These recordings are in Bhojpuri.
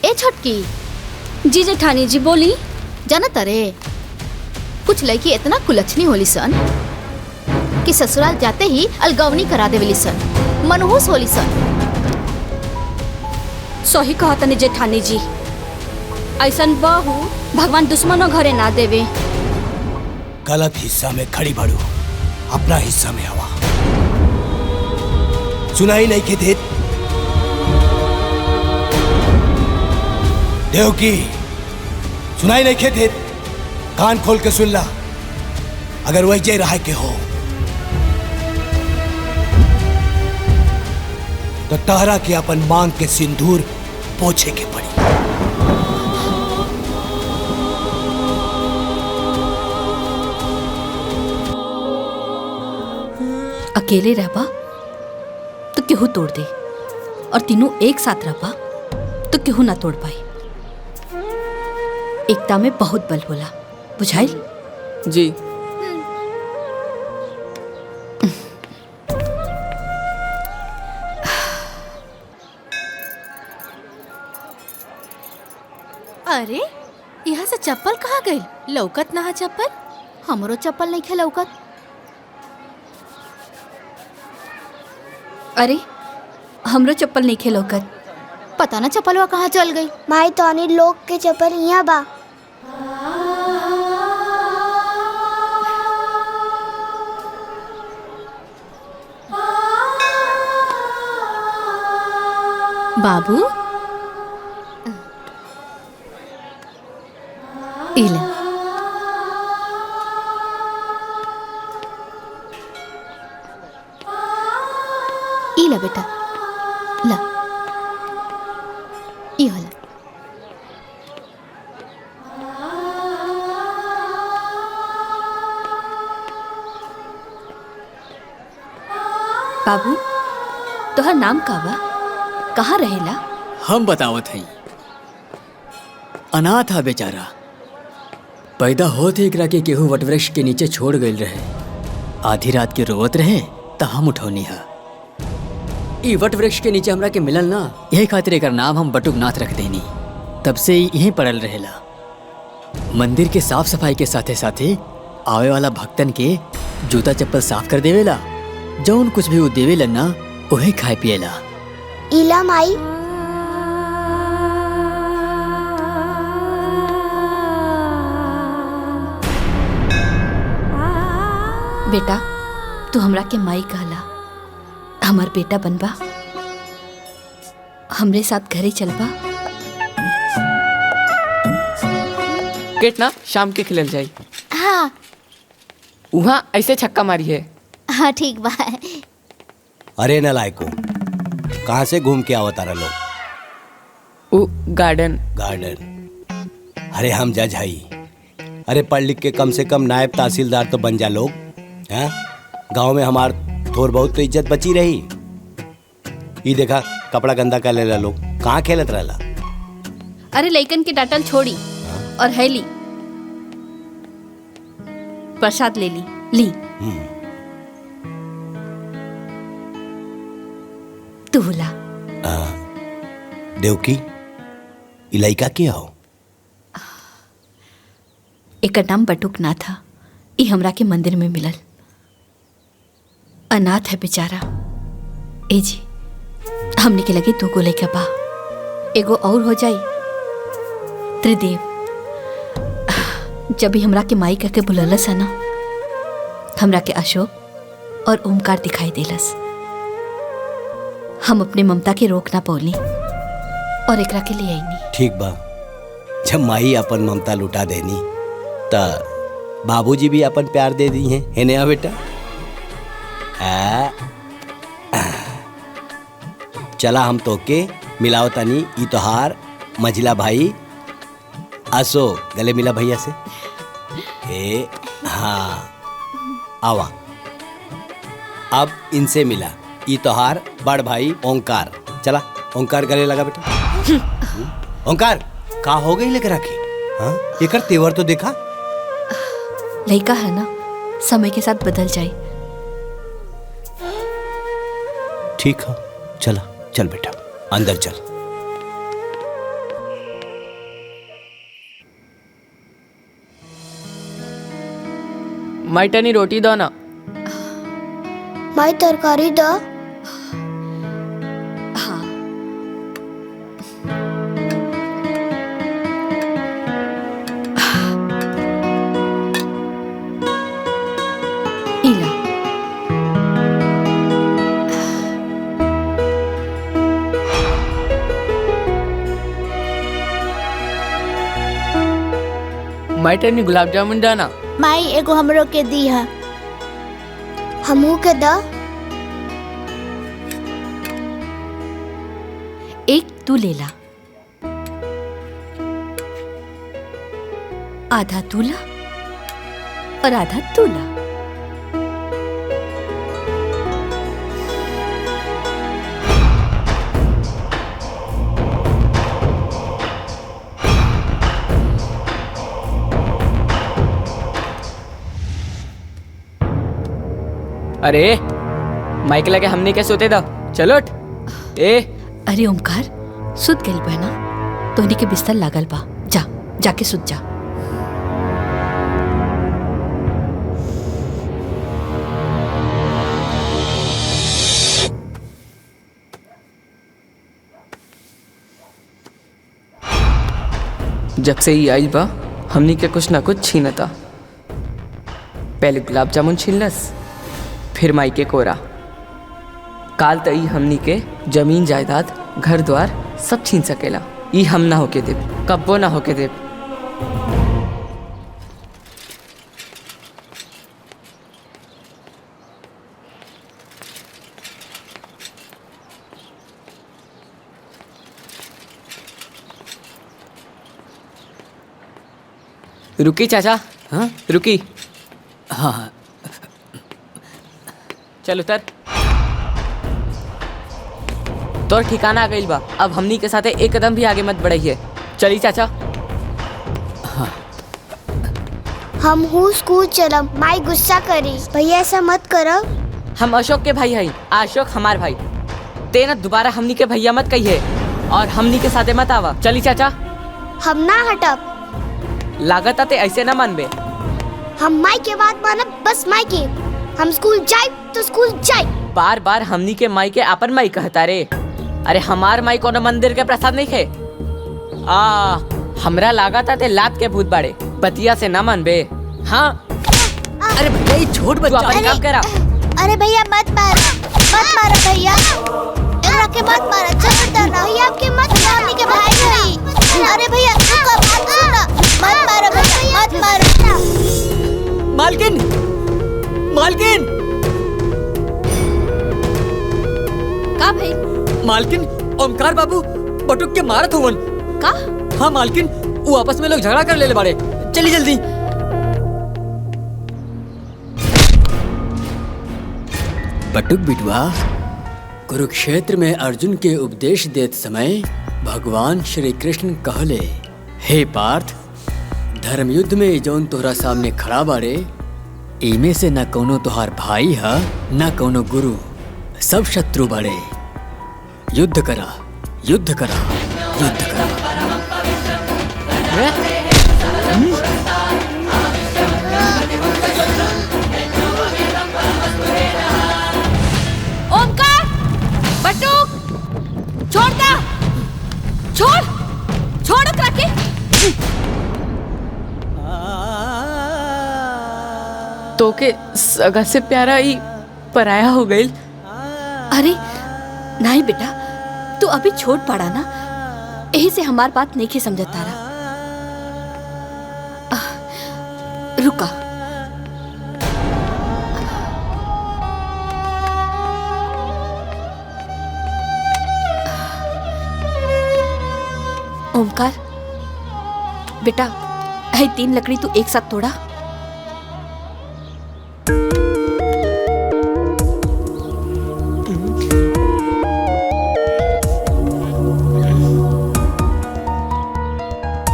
ए छोटकी। जी जेठानी जी बोली। जाना तारे कुछ लड़की इतना कुलच्छनी होली सन कि ससुराल जाते ही अलगवनी करा देवेली सन, मनहूस होली सन। सही कहा तने जेठानी जी, ऐसन बहू भगवान दुश्मनों घरे ना देवे। गलत हिस्सा में खड़ी बढ़ू, अपना हिस्सा में हवा। सुनाई नहीं के देत देवकी, सुनाई नहीं के देत, कान खोल के सुन ला। अगर वही जय रहा के हो तो तारा के अपन मांग के सिंदूर पोछे के पड़ी। अकेले रहबा तो केहू तोड़ दे, और तीनों एक साथ रहबा तो केहू ना तोड़ पाई। एकता में बहुत बल होला, बुझाइल? जी। अरे यहाँ से चप्पल कहाँ गई? लौकत ना चप्पल? हमरो चप्पल नहीं खे लौकत। अरे हमरो चप्पल नहीं खे लौकत। पता ना चप्पलवा कहाँ चल गई। माई तोनी लोग के चप्पल यहाँ बा। बाबू इला इला बेटा, ला ई होला। बाबू तोहर नाम का बा? कहाँ रहेला? हम बतावत हई। अनाथ हा बेचारा, पैदा होते एकरा के केहू वटवृक्ष के नीचे छोड़ गईल रहे। आधी रात के रोवत रहे त हम उठौनी हा। ई वटवृक्ष के नीचे हमरा के मिलल ना, यही खातिर एकर नाम हम बटुक नाथ रख देनी। तब से यहीं पड़ल रहेला। मंदिर के साफ सफाई के साथे साथे आवे वाला भक्तन के जूता चप्पल साफ कर देवेला। जौन कुछ भी वो देवेला ना, वही खाए पिएला। इला माई। बेटा तू हमरा के माई कहला, हमार बेटा बनबा, हमरे साथ घरे चलबा। क्रिकेट ना शाम के खेलल जाई। हाँ वहाँ ऐसे छक्का मारी है। हाँ ठीक बा। अरे न लायको, कहाँ से घूम के आवत तारा लोग? वो गार्डन। गार्डन? अरे हम जज हई। अरे पढ़ लिख के कम से कम नायब तहसीलदार तो बन जा लोग। हैं गांव में हमार थोड़ बहुत तो इज्जत बची रही। ये देखा कपड़ा गंदा कर लेला लोग, कहाँ खेलत रहला? अरे लइकन के डांटल छोड़ी और है ली प्रसाद ले ली। तू ला। देवकी ई लइका के हो? एकर नाम बटुक नाथ था। ई हमरा के मंदिर में मिलल। अनाथ है बेचारा। ए जी हमने के लगे 2 गो लइका बा, एगो और हो जाई। त्रिदेव जब भी हमरा के माई कह के बुललस है ना, हमरा के अशोक और ओमकार दिखाई देलस। हम अपने ममता के रोक ना पौली और एकरा के लिए आईनी। ठीक बा, जब माई अपन ममता लुटा देनी त बाबूजी भी अपन प्यार दे दी हैं, है ना बेटा? चला हम तो के मिलाओ तनी ई तोहार मझिला भाई असो। गले मिला भैया से। हाँ आवा। अब इनसे मिला, ई तोहार बड़ भाई ओंकार। चला ओंकार गले लगा बेटा। ओंकार का हो गई लेकर रखी? हाँ एकर तेवर तो देखा। लइका है ना, समय के साथ बदल जाए। ठीक है चला, चल बेटा अंदर चल। माई टनी रोटी दो ना। माई तरकारी द। हाँ इला माई टनी गुलाब जामुन दो ना। माई एगो हमरो के दी है। हमू के द। एक तू ले ला, आधा तू ला और आधा तू ला। अरे माइक लगे हमने क्या सोते दा। चलो उठ। ए अरे ओमकार, सुत गइल बा ना, तोहनी के बिस्तर लागल बा, जा जाके सुत जा। जब से ही आई बा हमनी के कुछ ना कुछ छीनता। पहले गुलाब जामुन छीनलस, फिर माई के कोरा। काल तई हमनी के जमीन जायदाद घर द्वार सब छीन सकेला। ई हम ना होके देव, कब्बो ना होके देव। रुकी चाचा। हाँ रुकी। हाँ हाँ चल उतर। तोर ठिकाना आ गइल बा, अब हमनी के साथे एक कदम भी आगे मत बढ़ाइए। चली चाचा। हम हूँ स्कूल चलम। माई गुस्सा करी। भैया ऐसा मत करो। हम अशोक के भाई हई, अशोक हमार भाई। ते न दोबारा हमनी के भैया मत कहिए और हमनी के साथे मत आवा। चली चाचा। हम ना हटब। लागत ते ऐसे ना मानबे। हम माई के बात मानब, बस माई के। हम स्कूल जाए तो स्कूल जाए। बार बार हमनी के माई के आपन माई कहता रे। अरे हमार माई कोनो मंदिर के प्रसाद नहीं खे। हमरा लागत ते लात के भूत बाड़े, बतिया से ना मानबे। हाँ अरे भैया ये छोड़ तू बच्चा। अपन काम करा। अरे भैया मत मारो भैया। एकरा के मत मारो। चल भैया आपके मत मारने के भाई नहीं। अरे भैया रुको, बात सुनो। मत मारो भैया, मत मारो। मालकिन, मालकिन, का भाई? मालकिन, ओमकार बाबू बटुक के मारत होवन। का? हाँ मालकिन, वो आपस में लोग झगड़ा कर ले बाड़े। चली जल्दी। बटुक बिटवा, कुरुक्षेत्र में अर्जुन के उपदेश देत समय भगवान श्री कृष्ण कहले, हे पार्थ, धर्म युद्ध में जौन तोहरा सामने खड़ा बाड़े, इमे से न कोनो तोहार भाई है न कोनो गुरु, सब शत्रु बाड़े। युद्ध करा, युद्ध करा, युद्ध करा। ओमकार, बटुक, छोड़ दा, छोड़, छोड़ ओकरा के। तो के सगा से प्यारा ही पराया हो गई। अरे नहीं बेटा, तू अभी छोट पड़ा ना, यही से हमार बात नहीं के समझता रहा। रुका। ओमकार बेटा, है 3 लकड़ी तू एक साथ तोड़ा।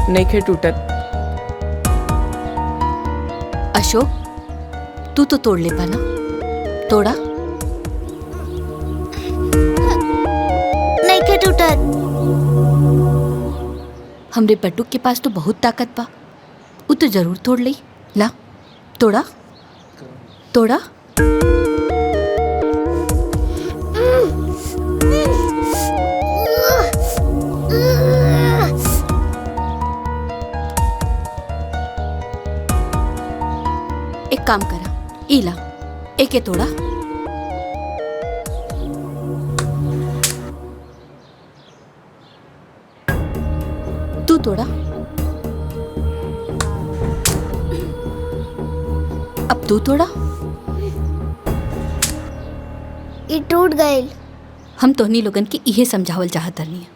नहीं खे टूटत। अशोक, तू तो तोड़ ले पाना, तोड़ा। नहीं के टूटत। हमरे बटुक के पास तो बहुत ताकत बा, वो तो जरूर तोड़ ली। ला, तोड़ा। तोड़ा? एक काम करा, इला एके तोड़ा। तू तोड़ा। अब तू तोड़ा। ये टूट गए। हम तोहनी लोगन की इहे समझावल चाहत रहनी।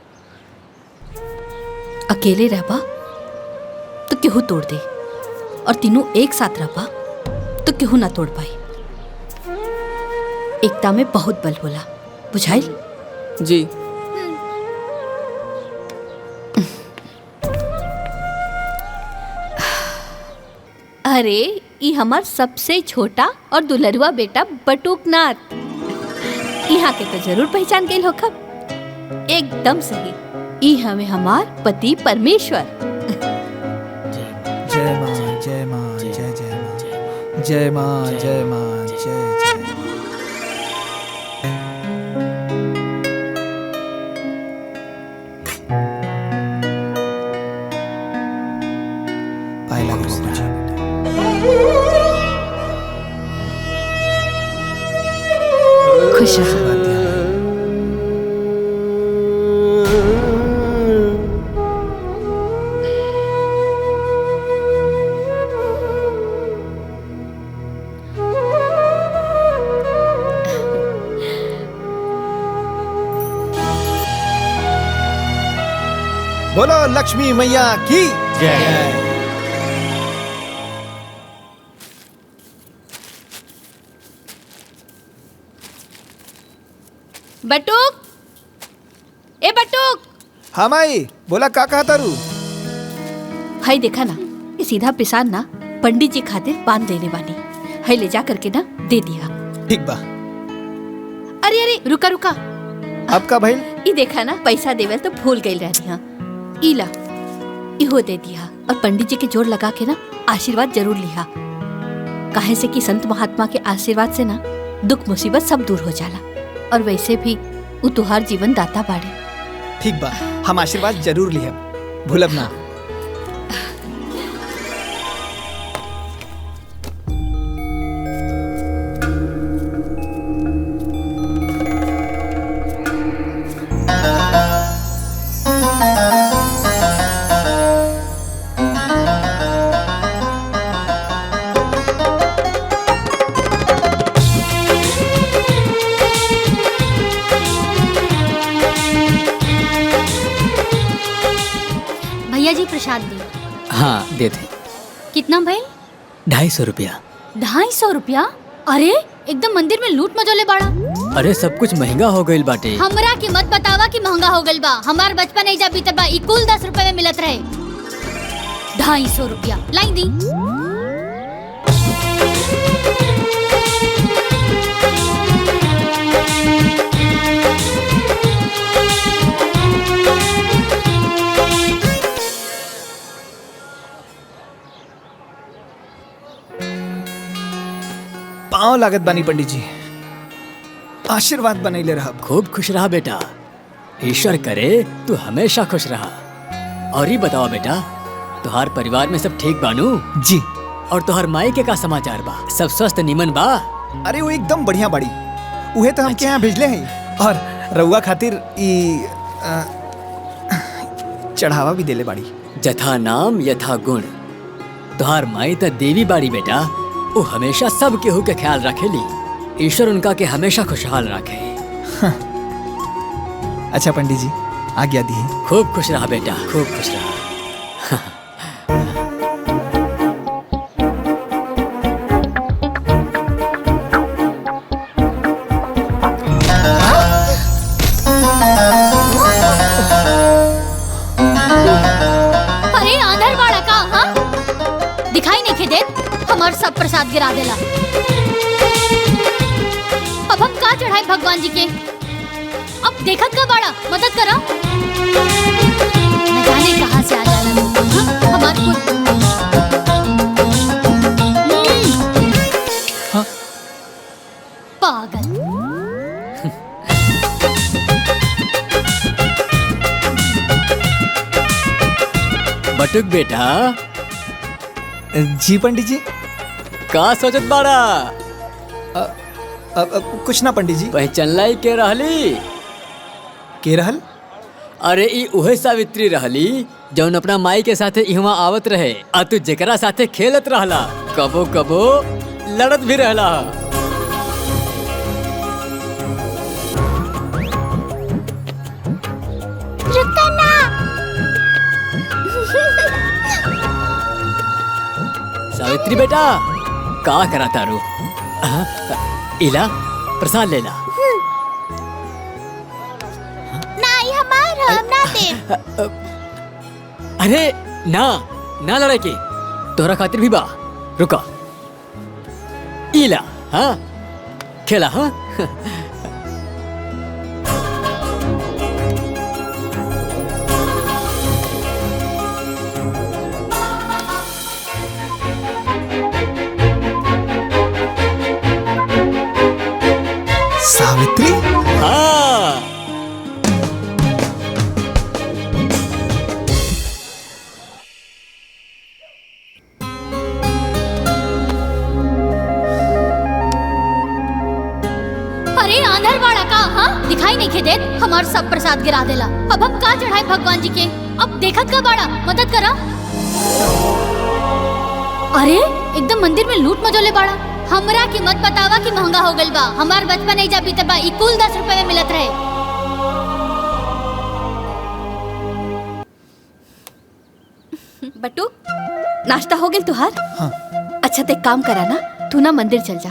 अकेले रहबा तो केहू तोड़ दे, और तीनों एक साथ रहबा तो केहू ना तोड़ पाई। एकता में बहुत बल होला, बुझाइल? जी। अरे ई हमार सबसे छोटा और दुलरुआ बेटा बटुकनाथ। यहाँ के तो जरूर पहचान गई हो खब। एकदम सही, ई हमें हमार पति परमेश्वर। जय माँ जय माँ जय जय माँ जय माँ जय माँ जय जय। पाए लागू बाबूजी। खुश रहो। आशीर्वाद दिया। बोलो लक्ष्मी मैया की जय। बटुक, ए बटुक, हाँ माई बोला का कहा तारू। हाय देखा ना, ये सीधा पिसान ना पंडित जी खातिर पान देने वाली। हाय ले जा करके ना दे दिया। ठीक बा। अरे अरे रुका रुका, अब का भइल? ई देखा ना पैसा देवल तो भूल गई रहनी। हाँ इला इहो दे दिया, और पंडित जी के जोड़ लगा के ना आशीर्वाद जरूर लिहा। काहे से कि संत महात्मा के आशीर्वाद से ना दुख मुसीबत सब दूर हो जाला, और वैसे भी उ तुहार जीवन दाता बाड़े। ठीक बा, हम आशीर्वाद जरूर लिहब, भूलब ना। भैया जी प्रसाद दी। हाँ दे दे। कितना भाई? 250 रुपया। 250 रुपया? अरे एकदम मंदिर में लूट मचोले बाड़ा। अरे सब कुछ महंगा हो गईल बाटे। हमरा की मत बतावा कि महंगा हो गइल बा। हमार बचपन ऐजा बीतल बा, ई कुल 10 रुपए में मिलत रहे। 250 रुपया लाई दी। पाँव लागत बानी पंडित जी, आशीर्वाद बनैले रहब। खूब खुश रहा बेटा, ईश्वर करे तू हमेशा खुश रहा। और ही बताओ बेटा, तुहार परिवार में सब ठीक बानू? जी। और तुहार माई के का समाचार बा? सब स्वस्थ निमन बा? अरे वो एकदम बढ़िया बड़ी, उहे तो हमके यहाँ भेजले हैं। और रउआ खातिर ई चढ़ावा भी देले बाड़ी। जथा नाम यथा गुण। तुहार माई तो देवी बाड़ी बेटा, वो हमेशा सब केहू के ख्याल रखेली। ईश्वर उनका के हमेशा खुशहाल रखे। अच्छा पंडित जी, आज्ञा दी। खूब खुश रहा बेटा, खूब खुश रहा। अरे आंधर बाड़ा का, हाँ दिखाई नहीं देत। हमार सब प्रसाद गिरा देला। अब हम का चढ़ाए भगवान जी के? अब देखत का बाड़ा, मदद करा। न जाने कहाँ से आ जाला लोग। हाँ, हमार कुल। हाँ बटुक बेटा, जी पंडित जी। का सोचत बाड़ा? कुछ ना पंडित जी। पहचानलाई के रहली? के रहल? अरे ई उहे सावित्री रहली जौन अपना माई के साथे इहवा आवत रहे, आ तू जेकरा साथे खेलत रहला, कबो कबो लड़त भी रहला। रुकता ना। सावित्री बेटा, का करा तारू? इला प्रसाद लेला। नहीं हमार हम ना दे। अरे ना ना लड़ाई के, तोहरा खातिर भी बा। रुका, इला हाँ खेला। हाँ सावित्री। हाँ अरे आंधर बाड़ा का, हाँ दिखाई नहीं के देत, हमार सब प्रसाद गिरा देला। अब हम का चढ़ाए भगवान जी के? अब देखत का बाड़ा, मदद करा। अरे एकदम मंदिर में लूट मचोले बाड़ा। हमरा की मत बतावा कि महंगा हो गइल बा। हमार बचपन नहीं जा बीते बा, ई कुल 10 रुपए में मिलत रहे। बटू, नाश्ता हो गया तुहार? हाँ। अच्छा ते काम करा ना, तू ना मंदिर चल जा।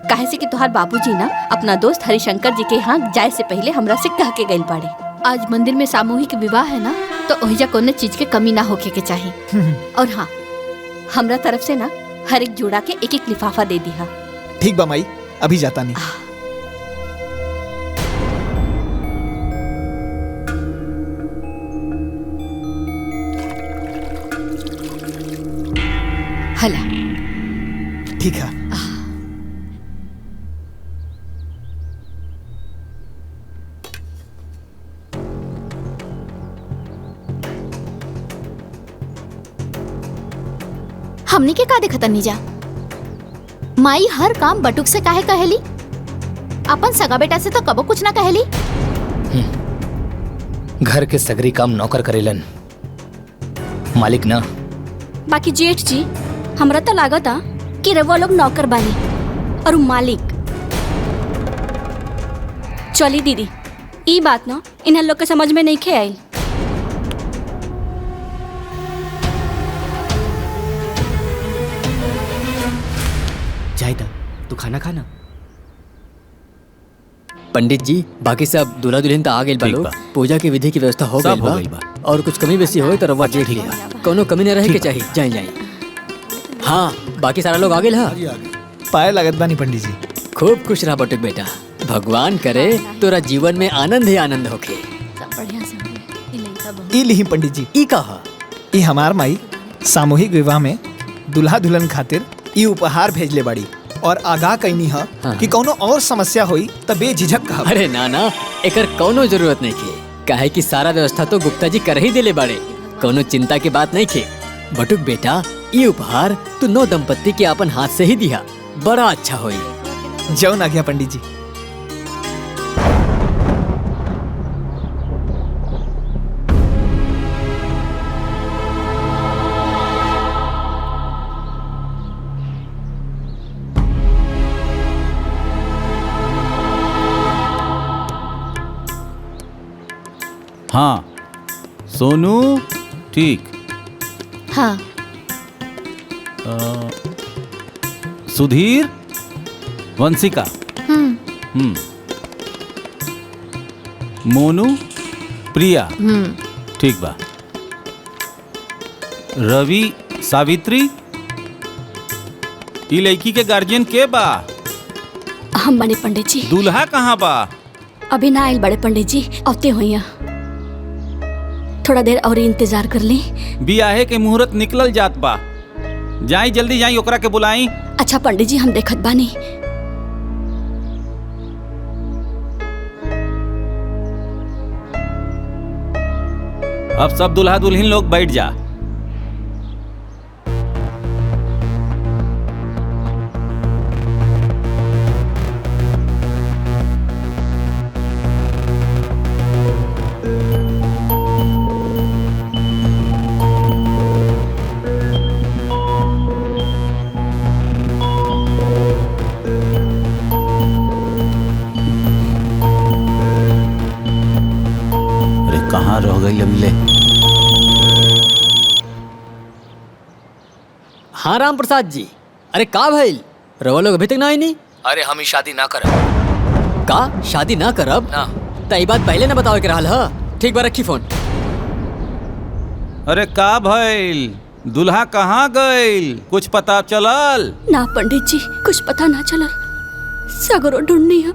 काहे से कि तुहार बाबूजी ना अपना दोस्त हरिशंकर जी के यहाँ जाए से पहले हमरा से कह के गइल बाड़े। आज मंदिर में सामूहिक विवाह है ना, तो ओहिजा कोनो चीज के कमी ना होके के चाहिए। और हाँ, हमरा तरफ से ना हर एक जोड़ा के एक एक लिफाफा दे दिया। ठीक बा माई, अभी जाता नहीं। हला ठीक है। हमनी के का देखत नहीं जा? माई हर काम बटुक से काहे कहेली? अपन सगा बेटा से तो कबो कुछ ना कहेली। घर के सगरी काम नौकर करेलन, मालिक ना। बाकी जेठ जी, हमरा तो लागता कि रवा लोग नौकर बानी और उ मालिक। चली दीदी, ई बात ना इन्हें लोग के समझ में नहीं खे आई। जाहिदा, तू खाना खाना। पंडित जी, बाकी सब दूल्हा दुल्हन तो आ गए बा लोग। पूजा की विधि की व्यवस्था हो सब हो गई गइल बा। बा। और कुछ कमी बेसी हो तो रवा देख लिया, कोनो कमी न रहे के चाहिए। जाए जाए। हाँ, बाकी सारा लोग आ गए। हाँ, पाए लागत बानी पंडित जी। खूब खुश रहा बटुक बेटा। भगवान करे तोरा जीवन में आनंद ही आनंद होके। सब बढ़िया से हो गया। ई लइका बहुत- ई लिही पंडित जी, ई कहा ई हमार माई सामूहिक विवाह में दुल्हा दुल्हन खातिर ई उपहार भेजले बाड़ी और आगाह कईनी है हाँ। कि कोनो और समस्या होई त बेझिझक कहब। अरे ना ना, एकर कोनो जरूरत नहीं खे। काहे कि सारा व्यवस्था तो गुप्ता जी कर ही देले बाड़े, कोनो चिंता की बात नहीं खे। बटुक बेटा, ये उपहार तू नौ दंपत्ति के अपन हाथ से ही दिया, बड़ा अच्छा होई। जौन आ गया पंडित जी। हाँ सोनू, ठीक। हाँ। सुधीर, वंशिका। मोनू, प्रिया। ठीक बा। रवि, सावित्री। ई लड़की के गार्जियन के बा? हम बने पंडित जी। दूल्हा कहाँ बा? अभी ना आयल बड़े पंडित जी, औते होइया। थोड़ा देर और इंतजार कर ली। बियाहे के मुहूर्त निकलल जात बा, जाई जल्दी जाई, ओकरा के बुलाई। अच्छा पंडित जी, हम देखत बानी। अब सब दुल्हा दुल्हन लोग बैठ जा। हाँ राम प्रसाद जी। अरे का भइल, रवा लोग अभी तक ना आई नहीं? अरे हम ही शादी ना करब। का शादी ना करब ना। त ई बात पहले ना बतावे के रहल ह। ठीक बा, रखी फोन। अरे का भइल, दुल्हा कहाँ गइल, कुछ पता चलल? ना पंडित जी, कुछ पता ना चलल। सगरो ढूंढनी है,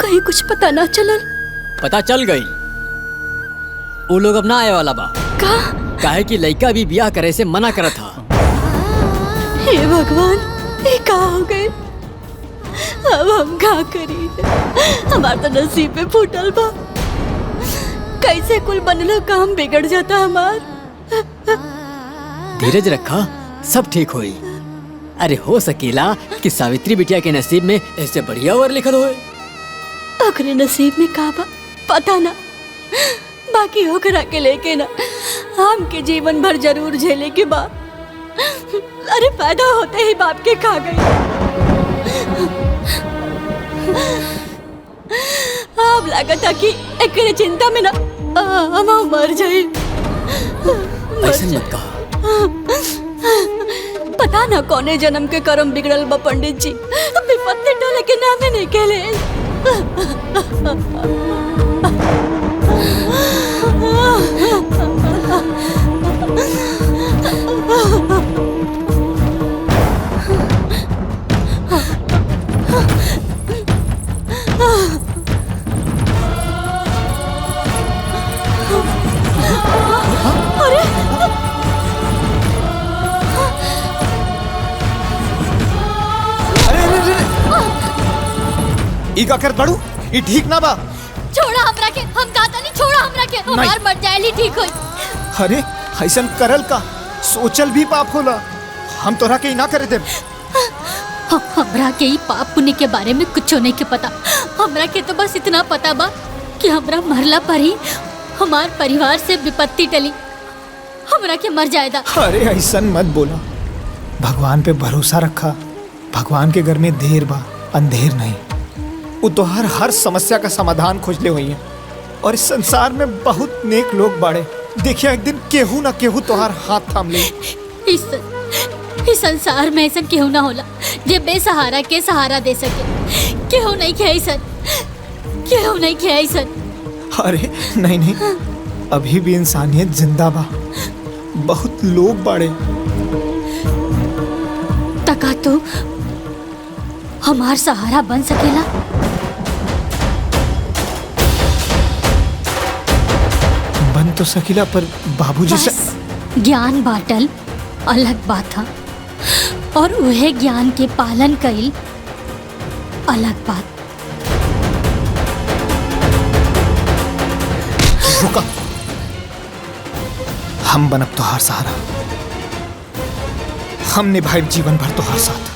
कहीं कुछ पता ना चलल। पता चल गई, वो लोग अब ना आए वाला बा। का? काहे कि लड़का भी ब्याह करे से मना करत था। हे भगवान, ये का हो गए? अब हम का करी? हमार तो नसीब में फूटल बा। कैसे कुल बनलो काम बिगड़ जाता हमार। धीरज रखा, सब ठीक होई। अरे हो सकेला कि सावित्री बिटिया के नसीब में ऐसे बढ़िया और लिखल होए। ओकरे नसीब में का बा पता ना, बाकी ओकरा के लेके ना हम के जीवन भर जरूर झेले के बा। अरे पैदा होते ही बाप के खा गई। अब लागता कि एकरे चिंता में ना हम मर जाए। ऐसा मत कहा। पता ना कौने जन्म के कर्म बिगड़ल बा पंडित जी, विपत्ति टले के नामे नहीं केले। ई का कर बड़ू, ई ठीक ना बा। छोड़ा हमरा के, हम कहता नहीं, छोड़ा हमरा के, हमार मर जाएली ठीक होई। अरे ऐसन करल का, सोचल भी पाप होला। हम तोरा के ई ना करे देब। हमरा के ई पाप पुण्य के बारे में कुछ नहीं के पता। हमरा के तो बस इतना पता बा कि हमरा मरला पर ही हमार परिवार से विपत्ति टली, हमरा के मर जाएदा। अरे ऐसन मत बोला, भगवान पे भरोसा रखा। भगवान के घर में देर बा, अंधेर नहीं। वो तो हर समस्या का समाधान खोजले हुई है, और इस संसार में बहुत नेक लोग बाड़े। देखिए एक दिन केहू ना केहू तोहार हाथ थाम ले। इस संसार में ऐसा केहू ना होला जे बेसहारा के सहारा दे सके। केहू नहीं खे ऐसन, केहू नहीं खे ऐसन। अरे नहीं नहीं, अभी भी इंसानियत जिंदा बा, बहुत लोग बाड़े। तका तो हमार सहारा बन सकेला। बन तो सकीला, पर बाबूजी से ज्ञान बाटल अलग बात था, और वह ज्ञान के पालन कईल अलग बात। रुका, हम बनब तोहार सहारा, हम निभाए जीवन भर तोहार साथ।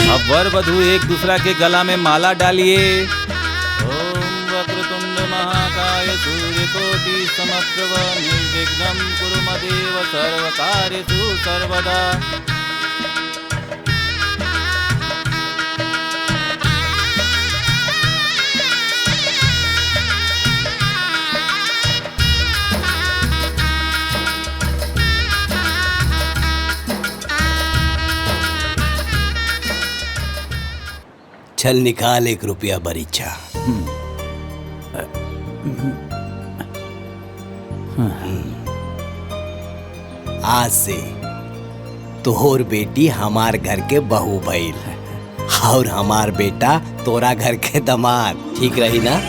अब वर वधू एक दूसरा के गला में माला डालिए। ओम वक्रतुंड महाकाय सूर्यकोटि समप्रभ निर्विघ्नं कुरु मदेव सर्वकार्येषु सर्वदा। चल निकाल 1 रुपया बरीचा। आज से तोहर बेटी हमार घर के बहू भइल, और हमार बेटा तोरा घर के दामाद। ठीक रही ना?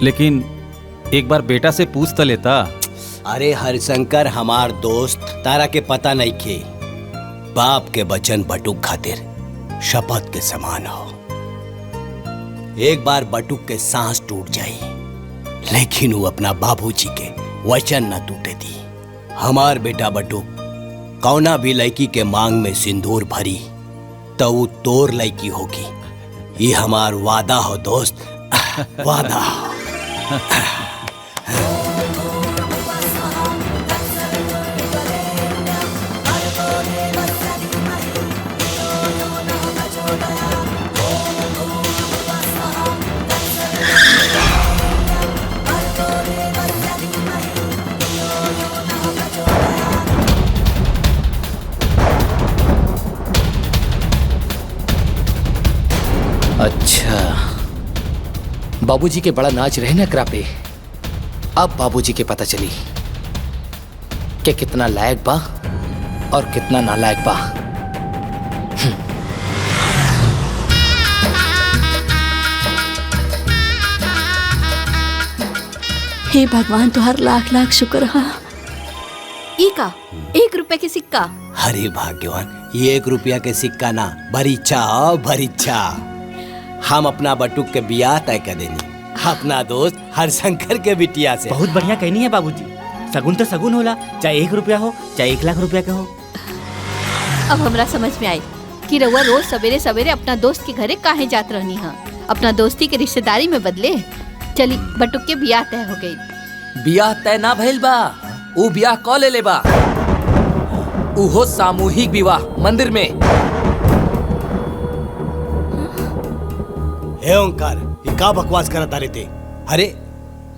लेकिन एक बार बेटा से पूछ तो लेता। अरे हरिशंकर हमार दोस्त, तारा के पता नहीं खे, बाप के वचन बटुक खातिर शपथ के समान हो। एक बार बटुक के सांस टूट जाई, लेकिन वो अपना बाबूजी के वचन न टूटे दी। हमार बेटा बटुक कौना भी लड़की के मांग में सिंदूर भरी तो वो तोर लड़की होगी। ये हमार वादा हो दोस्त, वादा। अच्छा, बाबूजी के बड़ा नाच रहे ना पे। अब बाबूजी के पता चली कि कितना लायक बा और कितना नालायक बा। हे भगवान तुहार लाख लाख शुक्र हा। ई का 1 रुपए के सिक्का। अरे भाग्यवान, ये 1 रुपया के सिक्का ना, भरीचा हो भरीचा। हम अपना बटुक के बियाह तय कर देनी अपना दोस्त हरशंकर के बिटिया से। बहुत बढ़िया कहनी है बाबूजी। सगुन तो सगुन होला, चाहे 1 रुपया हो चाहे 1 लाख रुपया का हो। अब हमरा समझ में आई कि रउआ रोज सवेरे सवेरे अपना दोस्त के घरे काहे जात रहनी हा। अपना दोस्ती के रिश्तेदारी में बदले। चली बटुक के बियाह तय हो गई। बियाह तय ना भइल बा, ऊ बियाह कॉल ले बा। उहो सामूहिक विवाह मंदिर में। हे ओंकार, ये का बकवास करत आ रे? अरे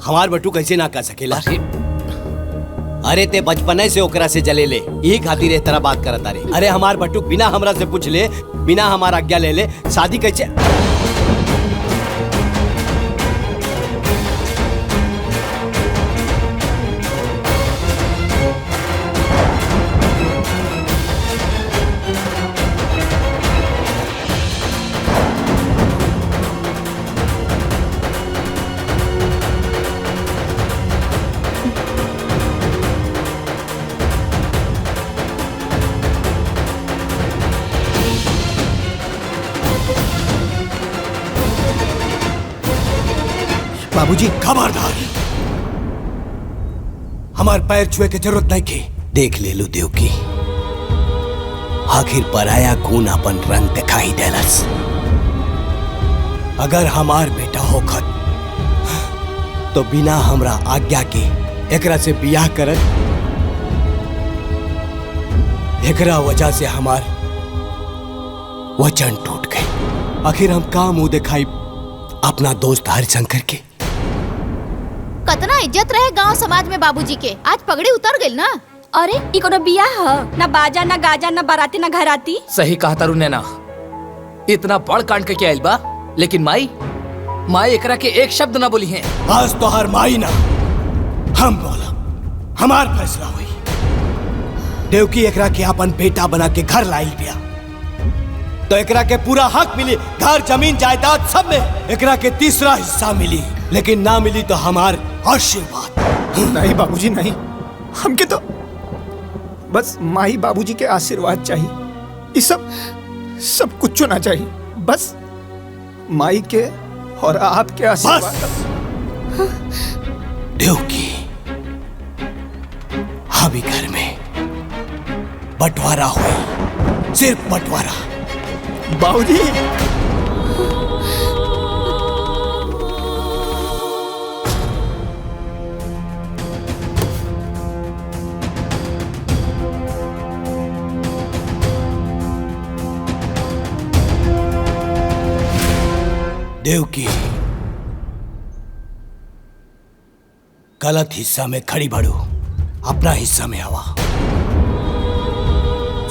हमार बटू कैसे ना कर सकेला? अरे ते बचपने से ओकरा से जले ले, यही खातिर इस तरह बात करत आ रे। अरे हमार बटू बिना हमरा से पूछ ले, बिना हमार आज्ञा ले ले शादी कैसे? बाबूजी खबरदार, हमार पैर छुए के जरूरत नहीं की। देख ले लू देव की, आखिर पराया खून अपन रंग दिखाई देलस। अगर हमार बेटा होखत तो बिना हमरा आज्ञा के एकरा से बियाह करत। एकरा वजह से हमार वचन टूट गई। आखिर हम का मुंह दिखाई अपना दोस्त हरिशंकर के? कितना इज्जत रहे गांव समाज में बाबूजी के, आज पगड़ी उतर गई ना। अरे ई कोनो बियाह ह? ना बाजा ना गाजा ना बाराती ना घराती। सही कहा तारू नैना, इतना बड़ कांड के क्या आइल बा, लेकिन माई एकरा के एक शब्द ना बोली है। आज तो हर माई ना हम बोला, हमार फैसला हुई। देवकी एकरा के अपन बेटा बना के घर लाइल बिया, तो एकरा के पूरा हक मिली, घर जमीन जायदाद सब में एकरा के तीसरा हिस्सा मिली। लेकिन ना मिली तो हमार आशीर्वाद। नहीं बाबूजी नहीं, हमके तो बस माई बाबूजी के आशीर्वाद चाहिए। ये सब कुछ ना चाहिए, बस माई के और आपके आशीर्वाद। देवकी, अभी घर में बंटवारा हुई, सिर्फ बंटवारा। बाबूजी देवकी, गलत हिस्सा में खड़ी बढ़ो, अपना हिस्सा में आवा।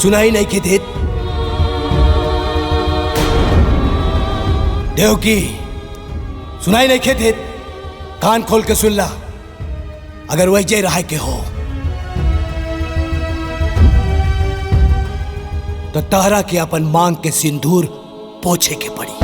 सुनाई नहीं के देत? देवकी, सुनाई नहीं के देत? कान खोल के सुन ला। अगर वही रहा के हो तो तारा के अपन मांग के सिंदूर पोछे के पड़ी।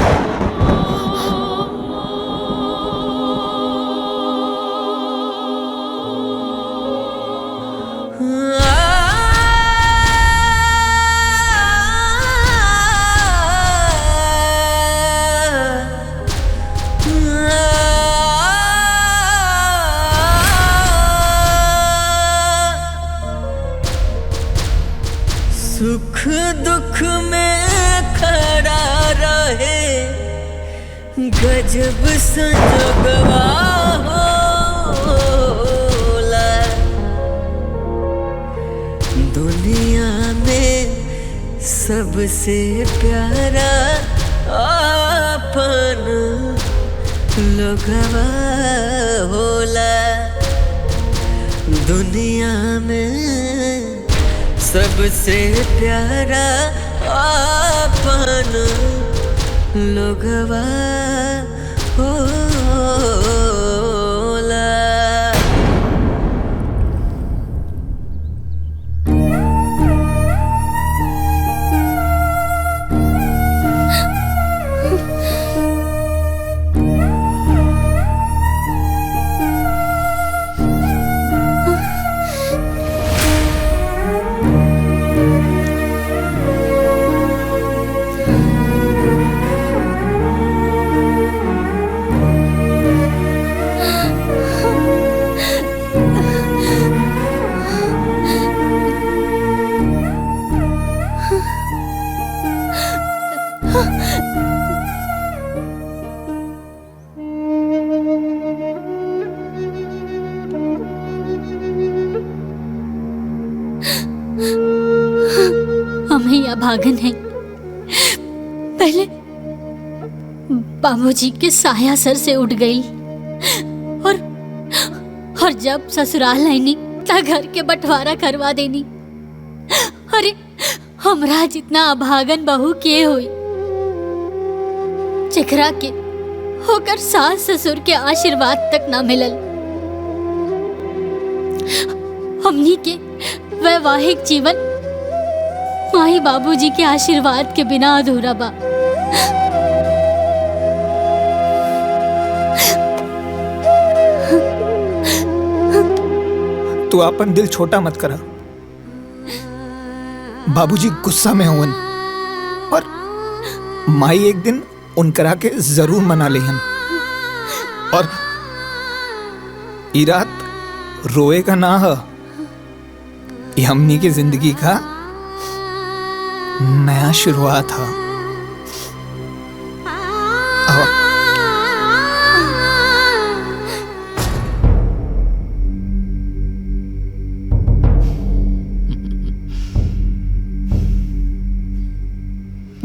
सुख दुख में खड़ा रहे गजब संजोगवा होला। दुनिया में सबसे प्यारा अपन लोगवा होला। दुनिया में सबसे प्यारा अपन लोगवा होला। हम ही अभागन हैं। पहले बाबूजी के साया सर से उठ गई और जब ससुराल आईनी ता घर के बंटवारा करवा देनी। अरे हमरा जितना अभागन बहू के हुई जेकरा के होकर सास ससुर के आशीर्वाद तक ना मिलल। हमनी के वैवाहिक जीवन माही बाबूजी के आशीर्वाद के बिना अधूरा बा। तू अपन दिल छोटा मत करा। बाबूजी गुस्सा में होवन और माई एक दिन उनकरा के जरूर मना लेहन। और ई रात रोए का ना है, ये हमनी की जिंदगी का नया शुरुआत है।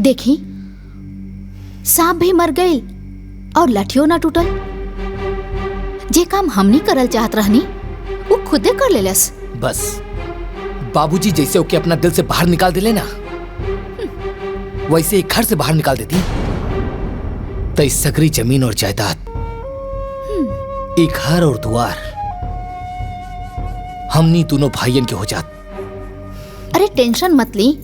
देखी सांप भी मर गई और लाठियों ना टूटल। जे काम हमनी करल चाहत रहनी वो खुदे कर लेलस। बस बाबूजी जैसे ओके अपना दिल से बाहर निकाल दिले ना, वैसे एक घर से बाहर निकाल देती तो इस सगरी जमीन और जायदाद, एक घर और द्वार हमनी दोनों भाइयन के हो जात। अरे टेंशन मत ली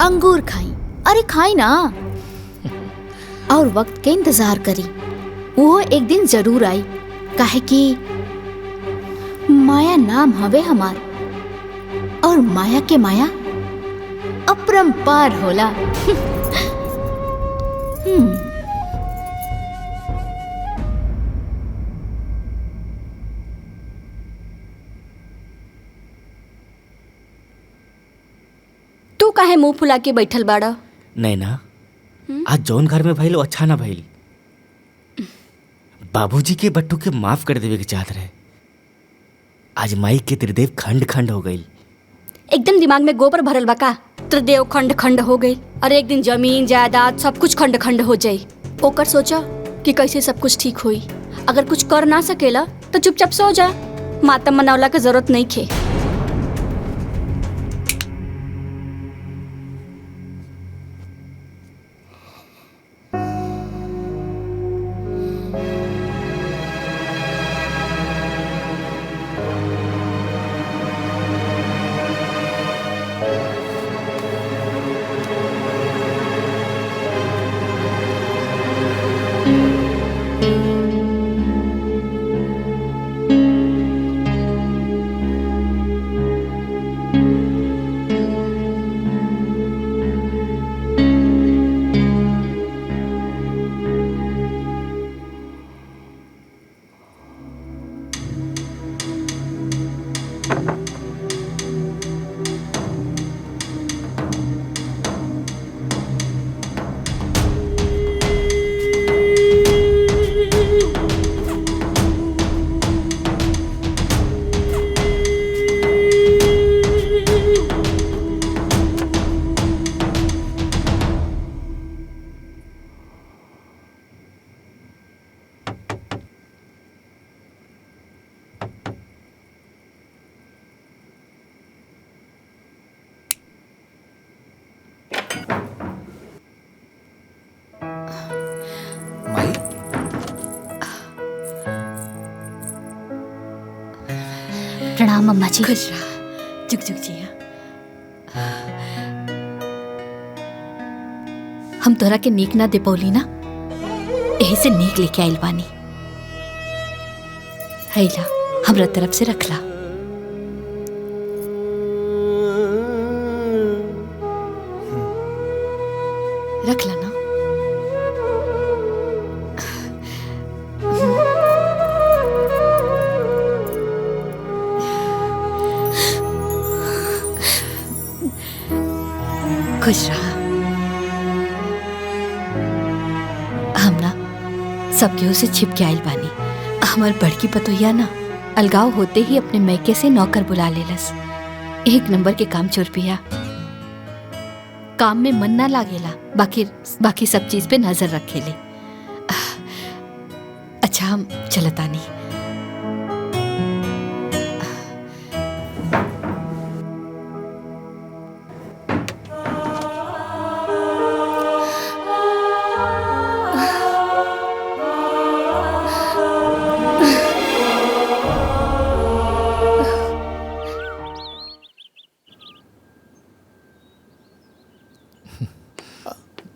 अंगूर खाई। अरे खाई ना और वक्त के इंतजार करी, वो एक दिन जरूर आई। काहे कि माया नाम हवे हमार और माया के माया अपरंपार होला। तू काहे मुंह फुला के बैठल बाड़ा? नैना, आज जौन घर में भइल अच्छा ना भइल। बाबूजी के बट्टू के माफ कर देवे के चाहत रहे। आज माई के त्रिदेव खंड खंड हो गई। एकदम दिमाग में गोबर भरल बा का? त्रिदेव खंड खंड हो गई। अरे एक दिन जमीन जायदाद सब कुछ खंड खंड हो जाई। ओकर सोचा कि कैसे सब कुछ ठीक हुई। अगर कुछ कर ना सकेला तो चुपचाप सो जा। मातम मनावला के जरूरत नहीं खे। प्रणाम अम्मा जी। खुश रहा, जुग जुग जिया। हम तोहरा के नीक ना दे पौली ना, यही से नीक लेके आइल बानी। हैला हमरा तरफ से रखला। रखला ना। खुश रहा। हम ना सब केहू से छिप के आइल बानी। हमार बड़की पतोहिया ना अलगाव होते ही अपने मैके से नौकर बुला लेलस। एक नंबर के काम चोर पिया। काम में मन ना लागेला, बाकी सब चीज पे नजर रखेले। अच्छा हम चलतानी।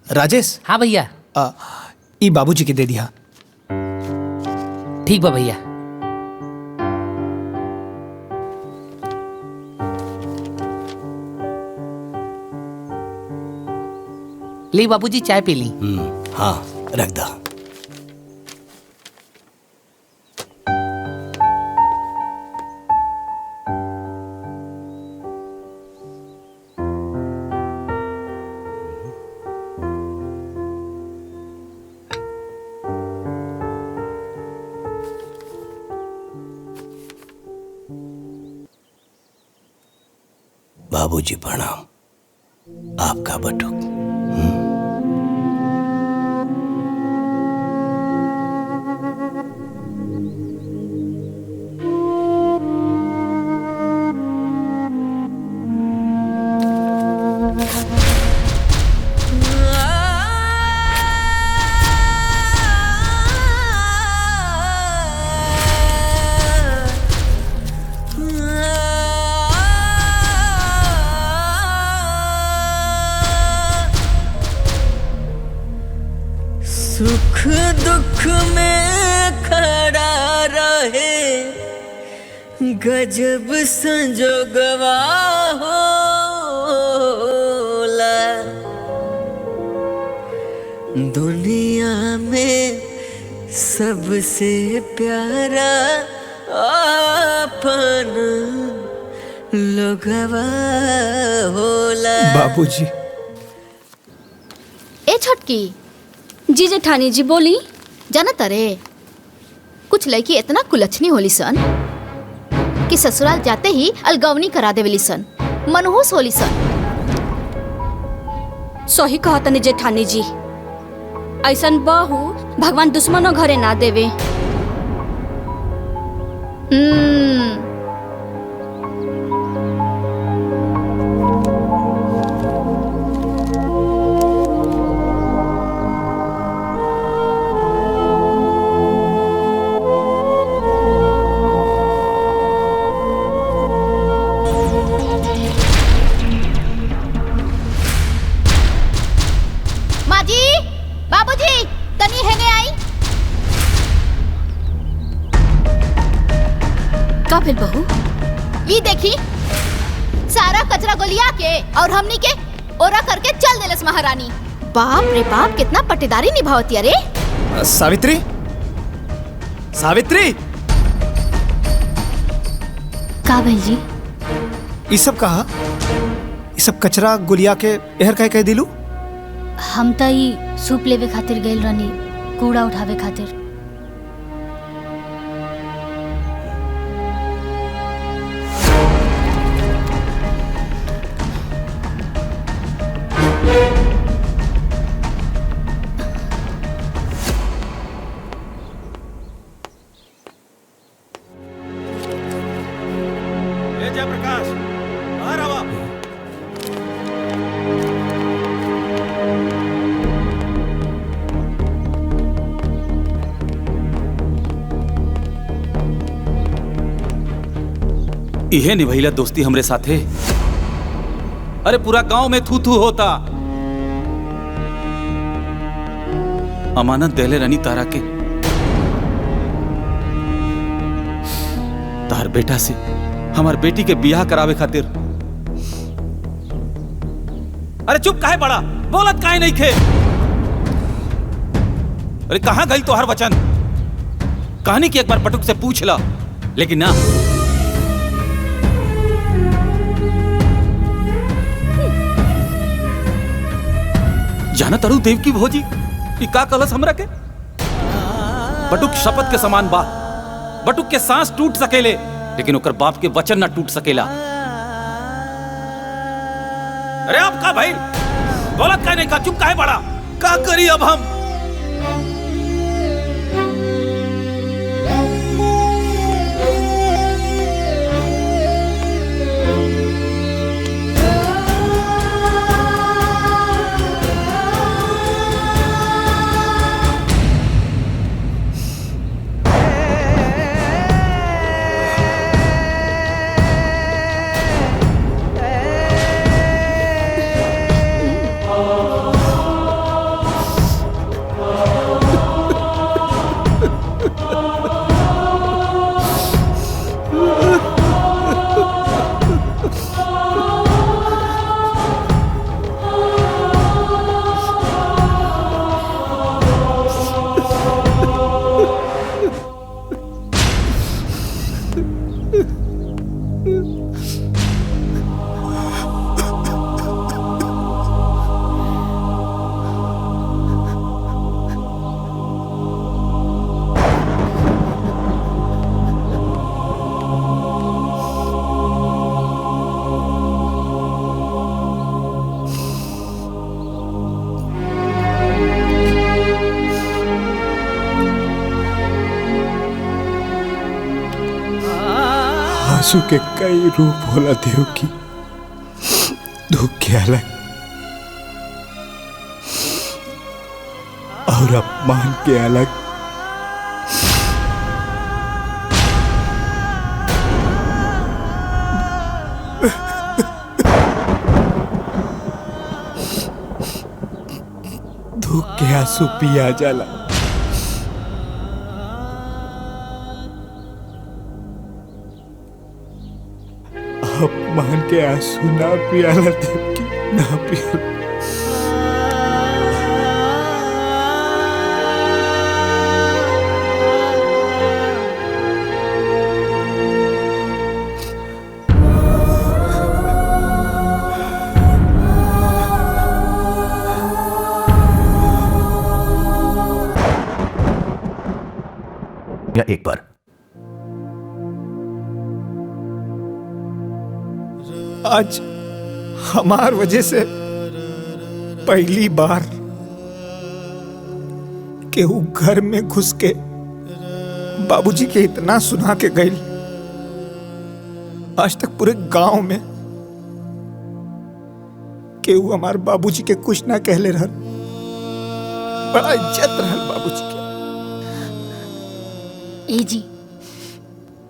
राजेश। हाँ भैया। ई बाबूजी के दे दिया। ठीक बा भैया। ली बाबूजी चाय पी ली। हाँ रख दा। बाबूजी प्रणाम। आपका बटुक। सुख दुख में खड़ा रहे गजब संजोगवा होला। दुनिया में सबसे प्यारा अपन लोगवा होला। बाबूजी। ए छटकी। जी जेठानी जी बोली। जाना तारे कुछ लड़की इतना कुलच्छनी होली सन कि ससुराल जाते ही अलगवनी करा देवेली सन, मनहूस होली सन। सही कहा तनी जेठानी जी, ऐसन बहू भगवान दुश्मनों घरे ना देवे। फिर बहू ये देखी सारा कचरा गोलिया के और हमनी के ओरा करके चल देलस महारानी। बाप रे बाप कितना पट्टेदारी निभावती। अरे सावित्री, सावित्री। का भैल जी? ये सब कहा? ये सब कचरा गुलिया के एहर कह दिलू? हम तो ई सूप लेवे खातिर गइल रहनी, कूड़ा उठावे खातिर। जयप्रकाश बाहर आवा। इहे निभैला दोस्ती हमरे साथे। अरे पूरा गांव में थू थू होता। अमानत देले रनी तारा के, तार बेटा से हमार बेटी के बियाह करावे खातिर। अरे चुप काहे पड़ा, बोलत काहे नहीं खे? अरे कहां गई तोहर वचन? कहानी की एक बार पटुक से पूछ ला, लेकिन ना। जाना तरू देव की भोजी ई का कलश हमरा के? बटुक शपथ के समान बा। बटुक के सांस टूट सकेले, लेकिन ओकर बाप के वचन ना टूट सकेला। अरे अब का भाई बोलत का नहीं का, चुप काहे बड़ा? का करी अब हम? आंसू के कई रूप होला देव की, दुख के अलग और अपमान के अलग। दुख के आंसू पिया जाला, अपमान के आंसू ना पियाला देव की, ना पियाला। या एक बार आज हमार वजह से पहली बार केहू घर में घुस के बाबूजी के इतना सुना के गई। आज तक पूरे गांव में केहू हमार बाबूजी के कुछ ना कहले रहल। बड़ा इज्जत रहल बाबूजी के। ए जी,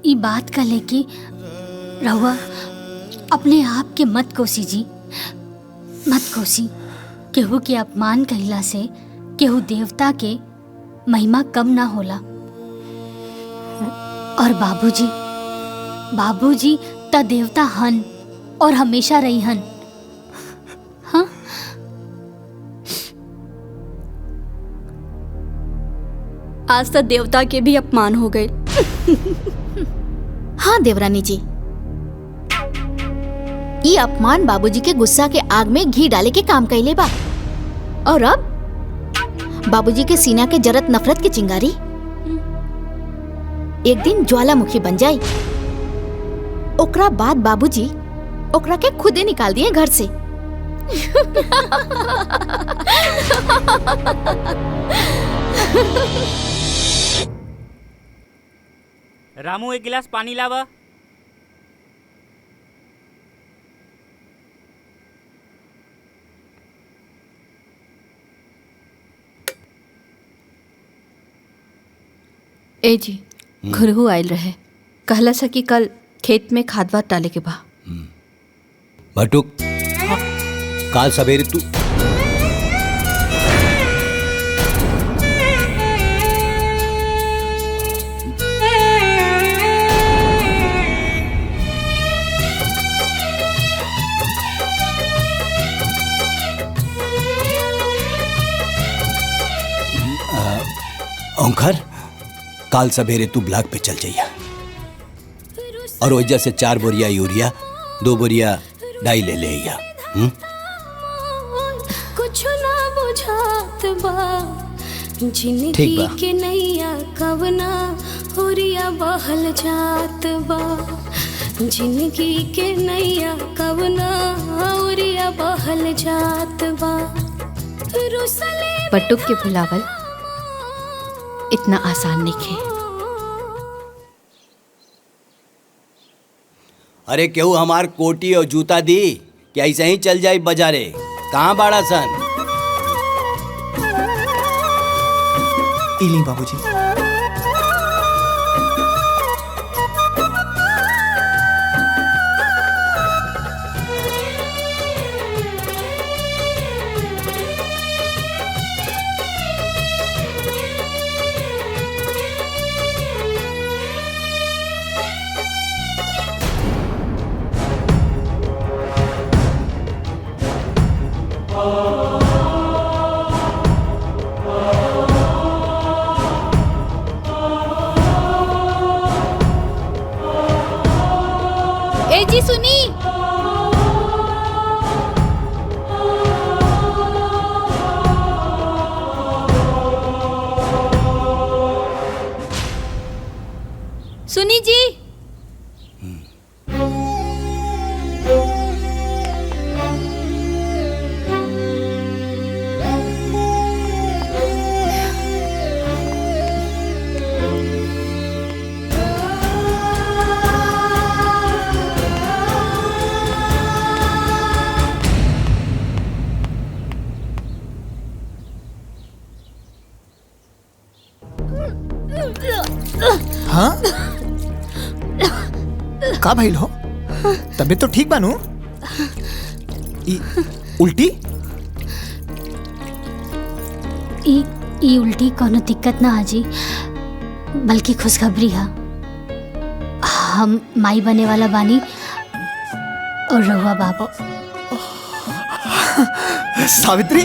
ई बात का लेके रहुआ अपने आप के मत कोसी जी, मत कोसी। केहू के अपमान कहिला से केहू देवता के महिमा कम ना होला। और बाबूजी, बाबूजी त देवता हन और हमेशा रही हन। हाँ, आज तक देवता के भी अपमान हो गए। हाँ देवरानी जी, ये अपमान बाबूजी के गुस्सा के आग में घी डाले के काम कैले बा। और अब बाबूजी के सीना के जरत नफरत की चिंगारी एक दिन ज्वालामुखी बन जाई। ओकरा बाद बाबूजी ओकरा के खुदे निकाल दिए घर से। रामू एक गिलास पानी लावा। ए जी, घुरहु आयल रहे, कहला सा कि कल खेत में खाद वाद डाले के बा। बटुक काल सवेरे तू ओंकार काल सवेरे तू ब्लॉक पे चल जाइया और वजह से 4 बोरिया यूरिया 2 बोरिया डाई ले ले आइया। कुछ ना बुझात बा ठीक जिंदगी बा। के नैया कवना हुरिया बहल जात बा जिंदगी के नैया कवना हुरिया बहल जात बा रुसले बटुक के भुलावल इतना आसान नहीं है। अरे केहू हमार कोटी और जूता दी कि ऐसे ही चल जाई बाजारे। कहाँ बाड़ा सन? इली बाबूजी। ए जी सुनी। सुनी जी। हाँ का भइल हो? तबीयत तो ठीक बानू? उल्टी? ई उल्टी कोनो दिक्कत ना हाजी, बल्कि खुशखबरी है। हम माई बने वाला बानी और रहुआ बाबा। सावित्री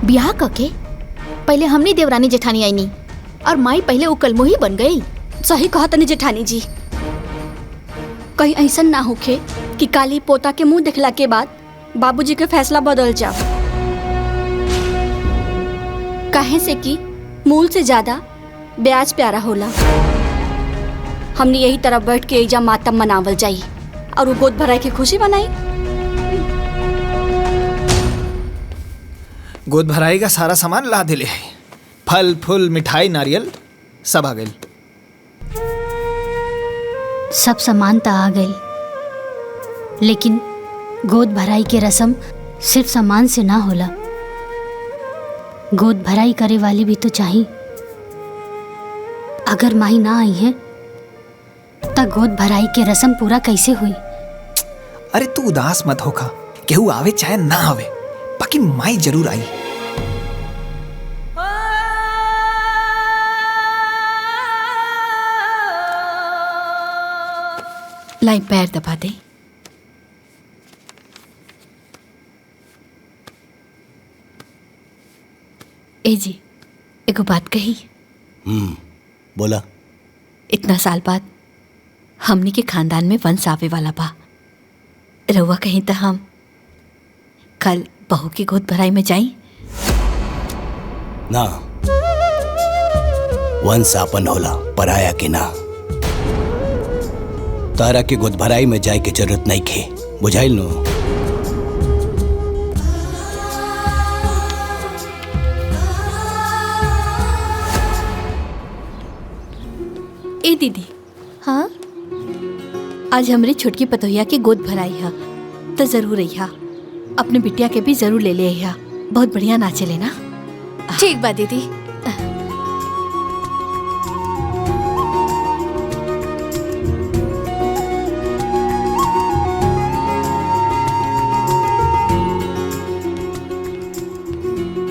ब्याह कके पहले हमनी देवरानी जेठानी आईनी और माई पहले उकलमोही बन गई। सही कहा तनी जेठानी जी। कहीं ऐसा ना होखे कि काली पोता के मुंह देखला के बाद बाबूजी के फैसला बदल जाओ। काहे से कि मूल से ज्यादा ब्याज प्यारा होला। हमने यही तरफ बैठ के एजा मातम मनावल जाई और वो गोद भराई के खुशी बनाई। गोद भराई का सारा सामान ला दिले है। फल फूल मिठाई नारियल सब आ गई। सब सामान तो आ गई, लेकिन गोद भराई के रस्म सिर्फ सामान से ना होला। गोद भराई करे वाली भी तो चाहिए। अगर माई ना आई है तो गोद भराई के रस्म पूरा कैसे हुई? अरे तू उदास मत होखा, केहू आवे चाहे ना आवे, बाकी माई जरूर आई। लाई पैर दबा दे। ए जी एगो बात कही। बोला। इतना साल बाद हमनी के खानदान में वंश आवे वाला बा। रउआ कहीं तो हम कल बहू की गोद भराई में जाई ना। वंश आपन होला, पराया के ना। तारा के गोद भराई में जाए के जरूरत नहीं खे, बुझाइल नो। ए दीदी। हाँ आज हमरे छोटकी पतोहिया की गोद भराई है तो जरूर रही। अपने बिटिया के भी जरूर ले ले यहाँ, बहुत बढ़िया नाचे लेना। ठीक बा दीदी।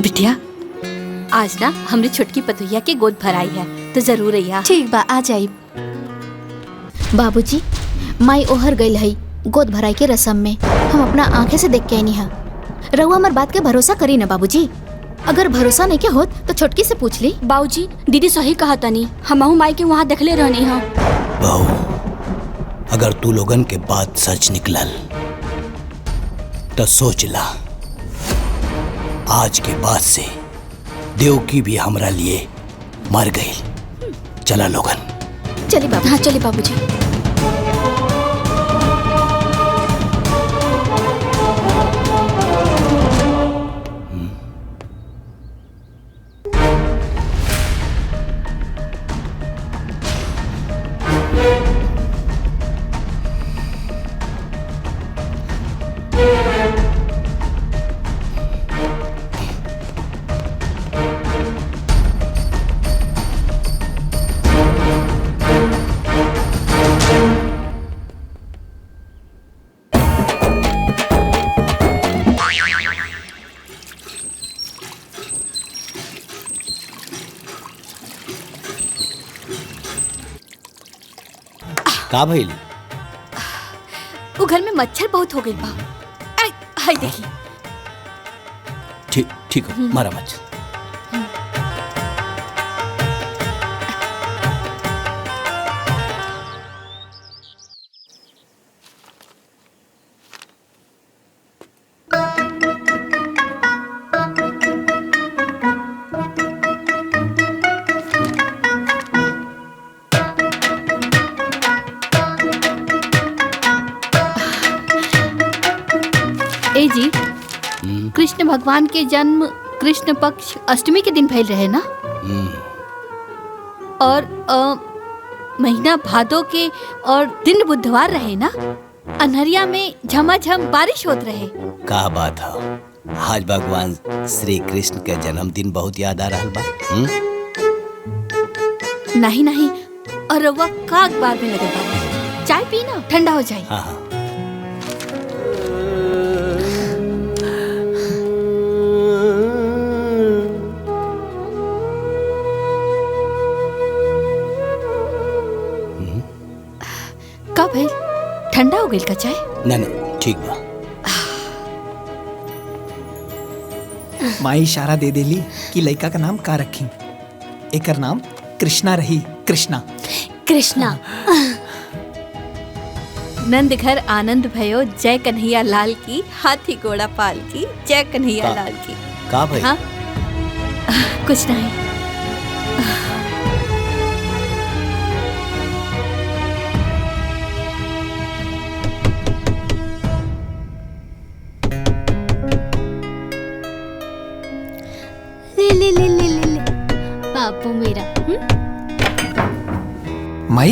बिटिया आज ना हमने छोटकी पतोहिया के गोद भराई है, तो जरूर यहाँ। ठीक बा, आ जाई। बाबूजी, माई ओहर गई है गोद भराई के रसम में, हम अपना आंखें से देख के आईनी है। रउआ हमार बात के भरोसा करी ना बाबूजी, अगर भरोसा नहीं के होत तो छोटकी से पूछ ली। बाबूजी दीदी सही कहा तनी, हमहू माई के वहाँ देखले रहनी है। बहू, अगर तू लोगन के बात सच निकलल तो सोच ला, आज के बाद से देवकी भी हमरा लिए मर गई। चला लोगन। चलिए बाबू। हाँ चलिए बाबूजी। का भइल? वो घर में मच्छर बहुत हो गई बा। हाय देखी। ठीक ठीक हो, मारा मच्छर। ए जी, कृष्ण भगवान के जन्म कृष्ण पक्ष अष्टमी के दिन भइल रहे ना? और महीना भादो के और दिन बुधवार रहे ना? अनहरिया में झमाझम बारिश होत रहे। का बात है, आज भगवान श्री कृष्ण के जन्मदिन बहुत याद आ रहा बा। नहीं नहीं, और रउआ का अखबार में लगे बा, चाय पी ना, ठंडा हो जाए। हाँ हाँ। कब है? ठंडा हो गई का चाय? ना ना, ठीक बा। माई इशारा दे देली कि लड़का का नाम का रखी। एकर नाम कृष्णा रही। कृष्णा। कृष्णा। नंद घर आनंद भयो, जय कन्हैया लाल की, हाथी घोड़ा पाल की, जय कन्हैया लाल की। का भाई? हाँ? कुछ नहीं। ले ले ले ले ले ले बापू मेरा। माई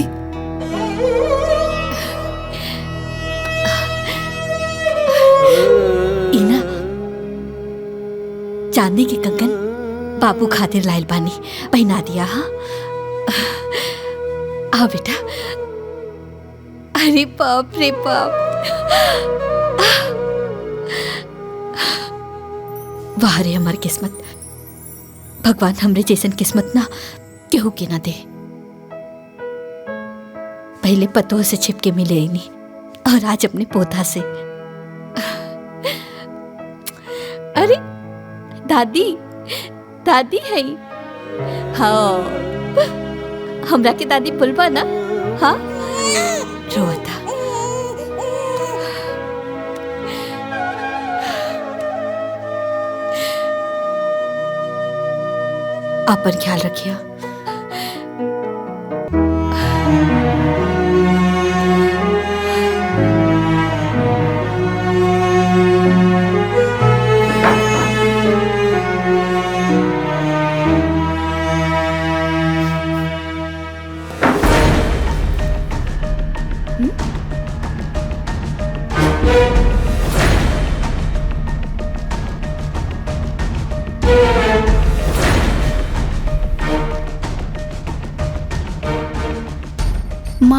इना चांदी के कंगन बाबू खातिर लाइल बानी, पहना दिया। हाँ आ बेटा। अरे बाप रे बाप, वाह रे हमार किस्मत। भगवान हमरे जैसन किस्मत ना केहू के ना दे। पहले पतों से छिपके मिले ही नहीं, और आज अपने पोता से। अरे दादी, दादी है। हाँ, हमरा के दादी पुलवा ना? हाँ, रोता। अपन ख्याल रखिए।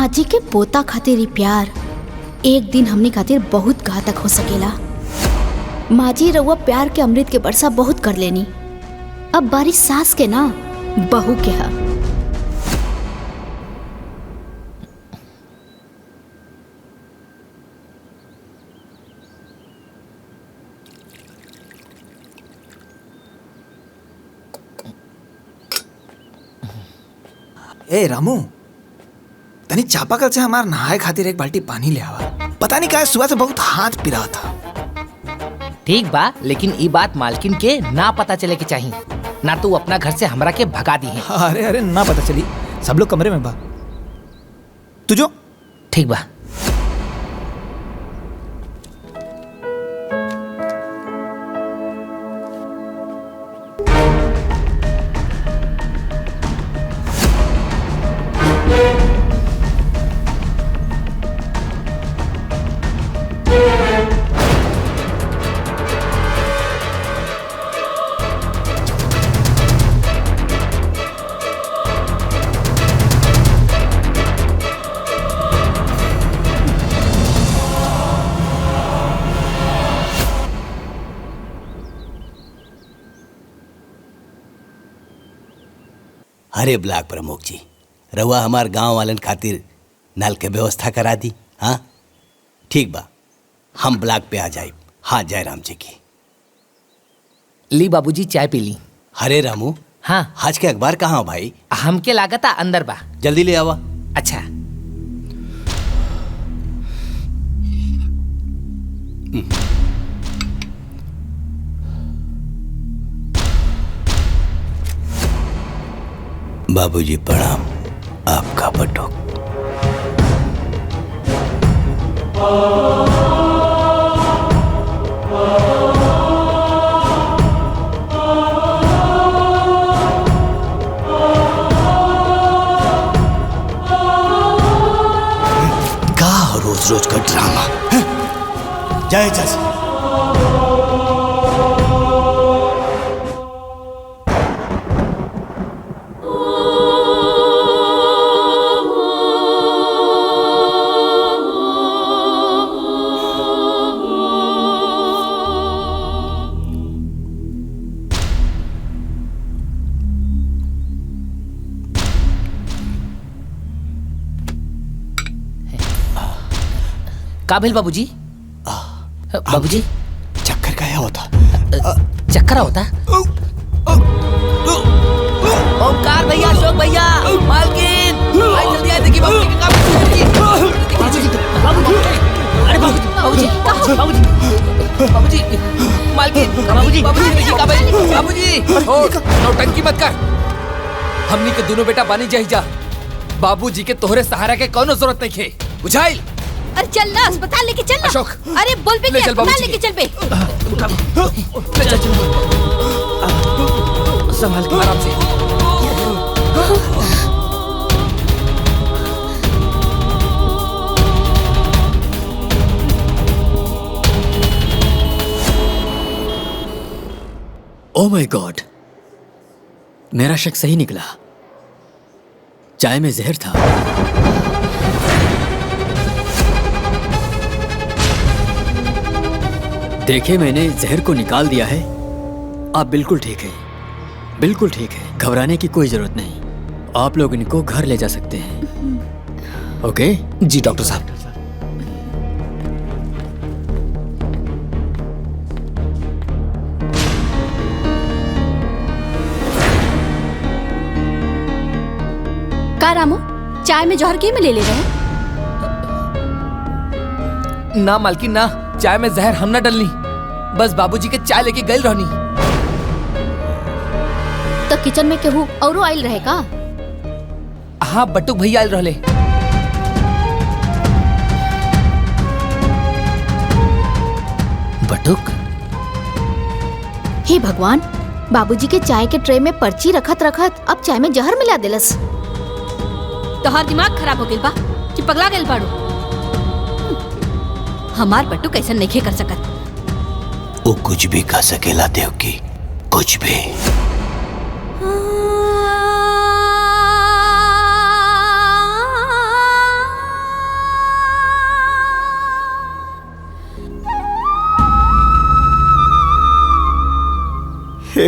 माँ जी के पोता खातिर ही प्यार एक दिन हमने खातिर बहुत घातक हो सकेला। माँ जी रउआ प्यार के अमृत के वर्षा बहुत कर लेनी, अब बारी सास के ना बहू के हा। ए रामू, तनी चापाकल से हमार नहाए खातिर एक बाल्टी पानी ले आवा। पता नहीं क्या सुबह से बहुत हाथ पिरा था। ठीक बा, लेकिन ई बात मालकिन के ना पता चले के चाहिए, ना तू अपना घर से हमरा के भगा दी है। अरे अरे ना पता चली, सब लोग कमरे में बा। तू जो। ठीक बा। अरे ब्लॉक प्रमुख जी, रउआ हमार गांव वालन खातिर नल के व्यवस्था करा दी। हाँ ठीक बा, हम ब्लॉक पे आ जाए। हाँ जयराम जी की। ली बाबूजी चाय पी ली। अरे रामू, हाँ आज के अखबार कहाँ हो भाई? हमके लागता अंदर बा। जल्दी ले आवा। अच्छा। बाबूजी प्रणाम। आपका बटुक। का रोज रोज का ड्रामा। जय जय। काबिल बाबूजी। बाबूजी चक्कर का होता? चक्कर होता? ओमकार भैया, अशोक भैया, मालकिन, भाई जल्दी आए, देखिए बाबूजी के काम। बाबूजी, अरे बाबूजी, बाबूजी, बाबूजी, मालकिन, बाबूजी, बाबूजी देखिए काबिल, बाबूजी। नौटंकी मत कर। हमनी के दोनों बेटा बानी जाही जा। बाबूजी के तोहरे सहारा के कोनो जरूरत नहीं खे। बुझाइल? अरे चल ना अस्पताल लेके चल ना। अशोक, अरे बोल बे ले चल अस्पताल बाबूजी लेके चल बे। ले चल संभाल के आराम से। ओह माय गॉड, मेरा शक सही निकला। चाय में जहर था। देखे, मैंने जहर को निकाल दिया है। आप बिल्कुल ठीक है, बिल्कुल ठीक है। घबराने की कोई जरूरत नहीं। आप लोग इनको घर ले जा सकते हैं। ओके? जी डॉक्टर साहब। का रामू, चाय में जहर के में ले रहे हैं? ना मालकिन ना, चाय में जहर हम ना डलनी, बस बाबूजी के चाय लेके गई रहनी। तो किचन में केहू औरो आइल रहे का? हाँ, बटुक भैया आइल रहले। बटुक? हे भगवान, बाबूजी के चाय के ट्रे में पर्ची रखत रखत अब चाय में जहर मिला देलस। तोहार दिमाग खराब हो गइल बा कि पगला गइल बाड़ू? हमार बट्टू कैसे नहीं कर सकत। वो कुछ भी कर सकेला देवकी, कुछ भी।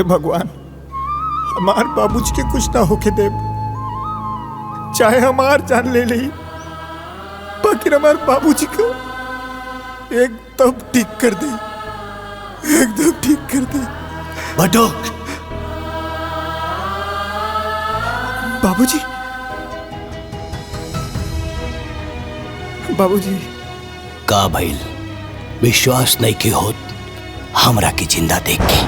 भगवान हमार बाबूजी के कुछ ना होके दे, चाहे हमार जान ले ली, बाकी हमार बाबूजी को एकदम ठीक कर दे, एकदम ठीक कर दे। बटो बाबूजी, बाबूजी का भइल? विश्वास नहीं की होत हमरा की जिंदा देख के?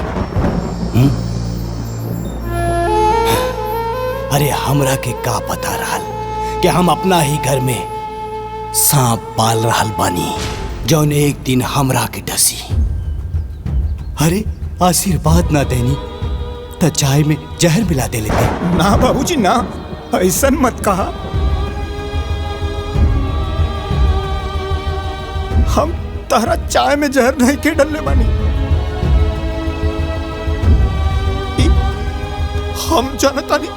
अरे हमरा के का पता रहल कि हम अपना ही घर में सांप पाल रहल बानी जौन एक दिन हमरा के डसी। अरे आशीर्वाद ना देनी तो चाय में जहर मिला दे लेते। ना बाबूजी ना, ऐसा मत कहा। हम तारा चाय में जहर नहीं के डलने बानी। हम जानता नहीं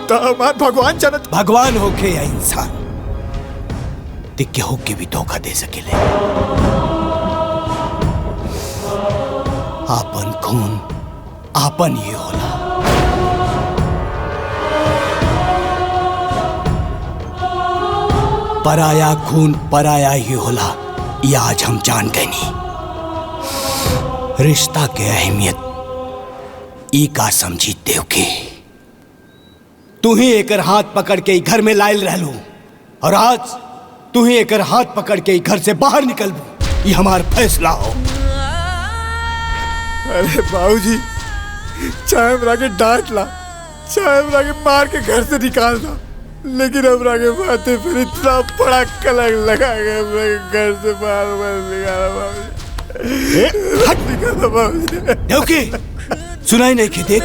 तो हमार भगवान जानत। भगवान होके या इंसान दिक्के होके भी धोखा दे सकेले। आपन खून आपन ही होला। पराया खून पराया ही होला, ये आज हम जान गए नी। रिश्ता के अहमियत ई का समझी देव के। तू ही एकर हाथ पकड़ के घर में लायल रहलू और आज तू ही एकर हाथ पकड़ के घर से बाहर निकलबू। ये हमार फैसला हो। अरे बाबूजी, चाहे हमरा के डांट ला, चाहे हमरा के मार के घर से निकाल दा, लेकिन हमरा के माथे पर इतना बड़ा कलंक लगा के हमरा के घर से बाहर मत निकाला बाबूजी। हट निकाला बाबूजी। देवकी सुनाई नहीं की देख।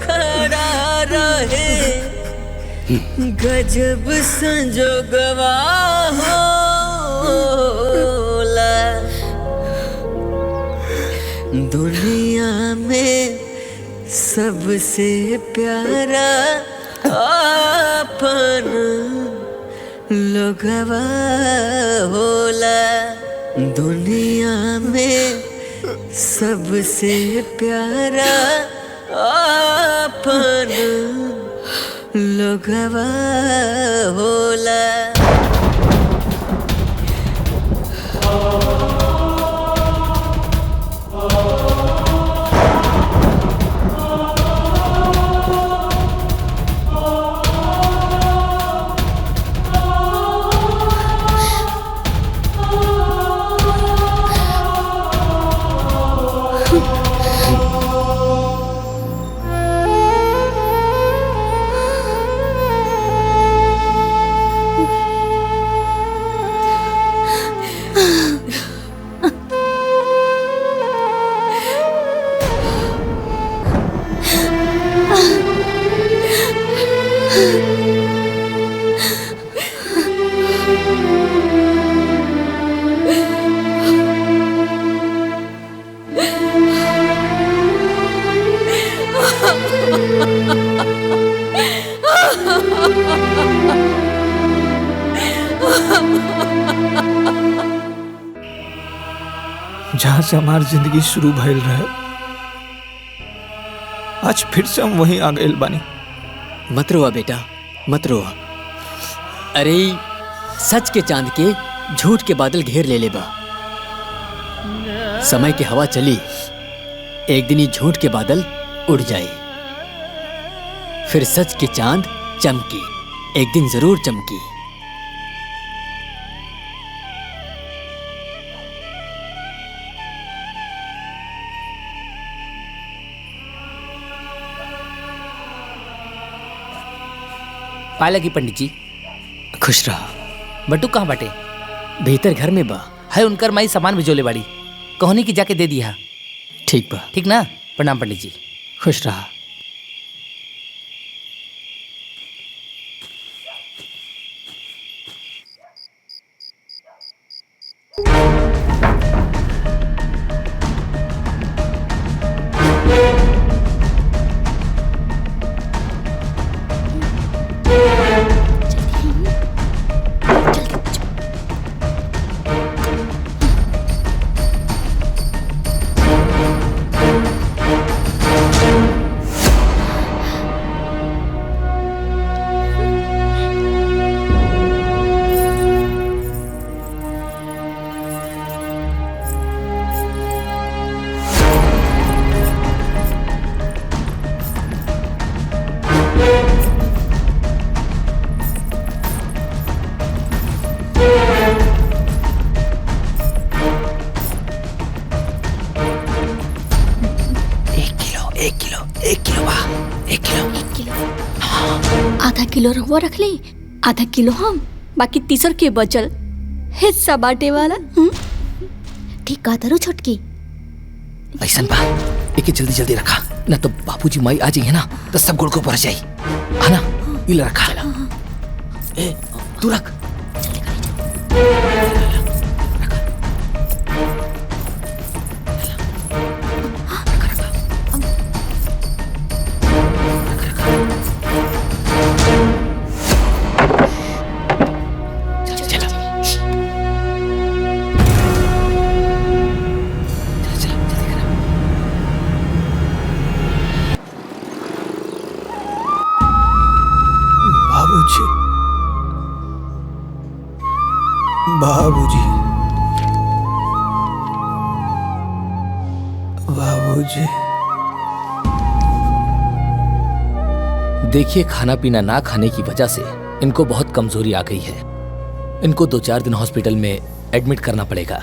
खड़ा रहे गजब संजोगवा होला। दुनिया में सबसे प्यारा अपन लोगवा होला। दुनिया में सबसे प्यारा अपन लोगवा होला। जहाँ से हमारी जिंदगी शुरू भइल रहे, आज फिर से हम वहीं आ गए बानी। मत रोआ बेटा, मत रोआ। अरे सच के चांद के झूठ के बादल घेर ले बा। समय की हवा चली, एक दिन ही झूठ के बादल उड़ जाए, फिर सच की चांद चमकी, एक दिन जरूर चमकी। पाए लगी पंडित जी। खुश रहा। बटू कहाँ बाटे? भीतर घर में बा। है उनकर माई सामान भिजोले बाड़ी, कहनी की जाके दे दिया। ठीक बा। ठीक ना? प्रणाम पंडित जी। खुश रहा। किलो बा, 1 किलो। आधा किलो रहुआ रख ली, आधा किलो हम, बाकी तीसर के बचल हिस्सा बांटे वाला। ठीक कहा तारू छोटकी। ऐसन बा, एके जल्दी जल्दी रखा, ना तो बाबूजी माई आ जाइए ना तो सब गुड़ को भर जाई। है ना, इला रखा। ए, तू रख। बाबूजी, बाबूजी। देखिए, खाना पीना ना खाने की वजह से इनको बहुत कमजोरी आ गई है। इनको 2-4 दिन हॉस्पिटल में एडमिट करना पड़ेगा।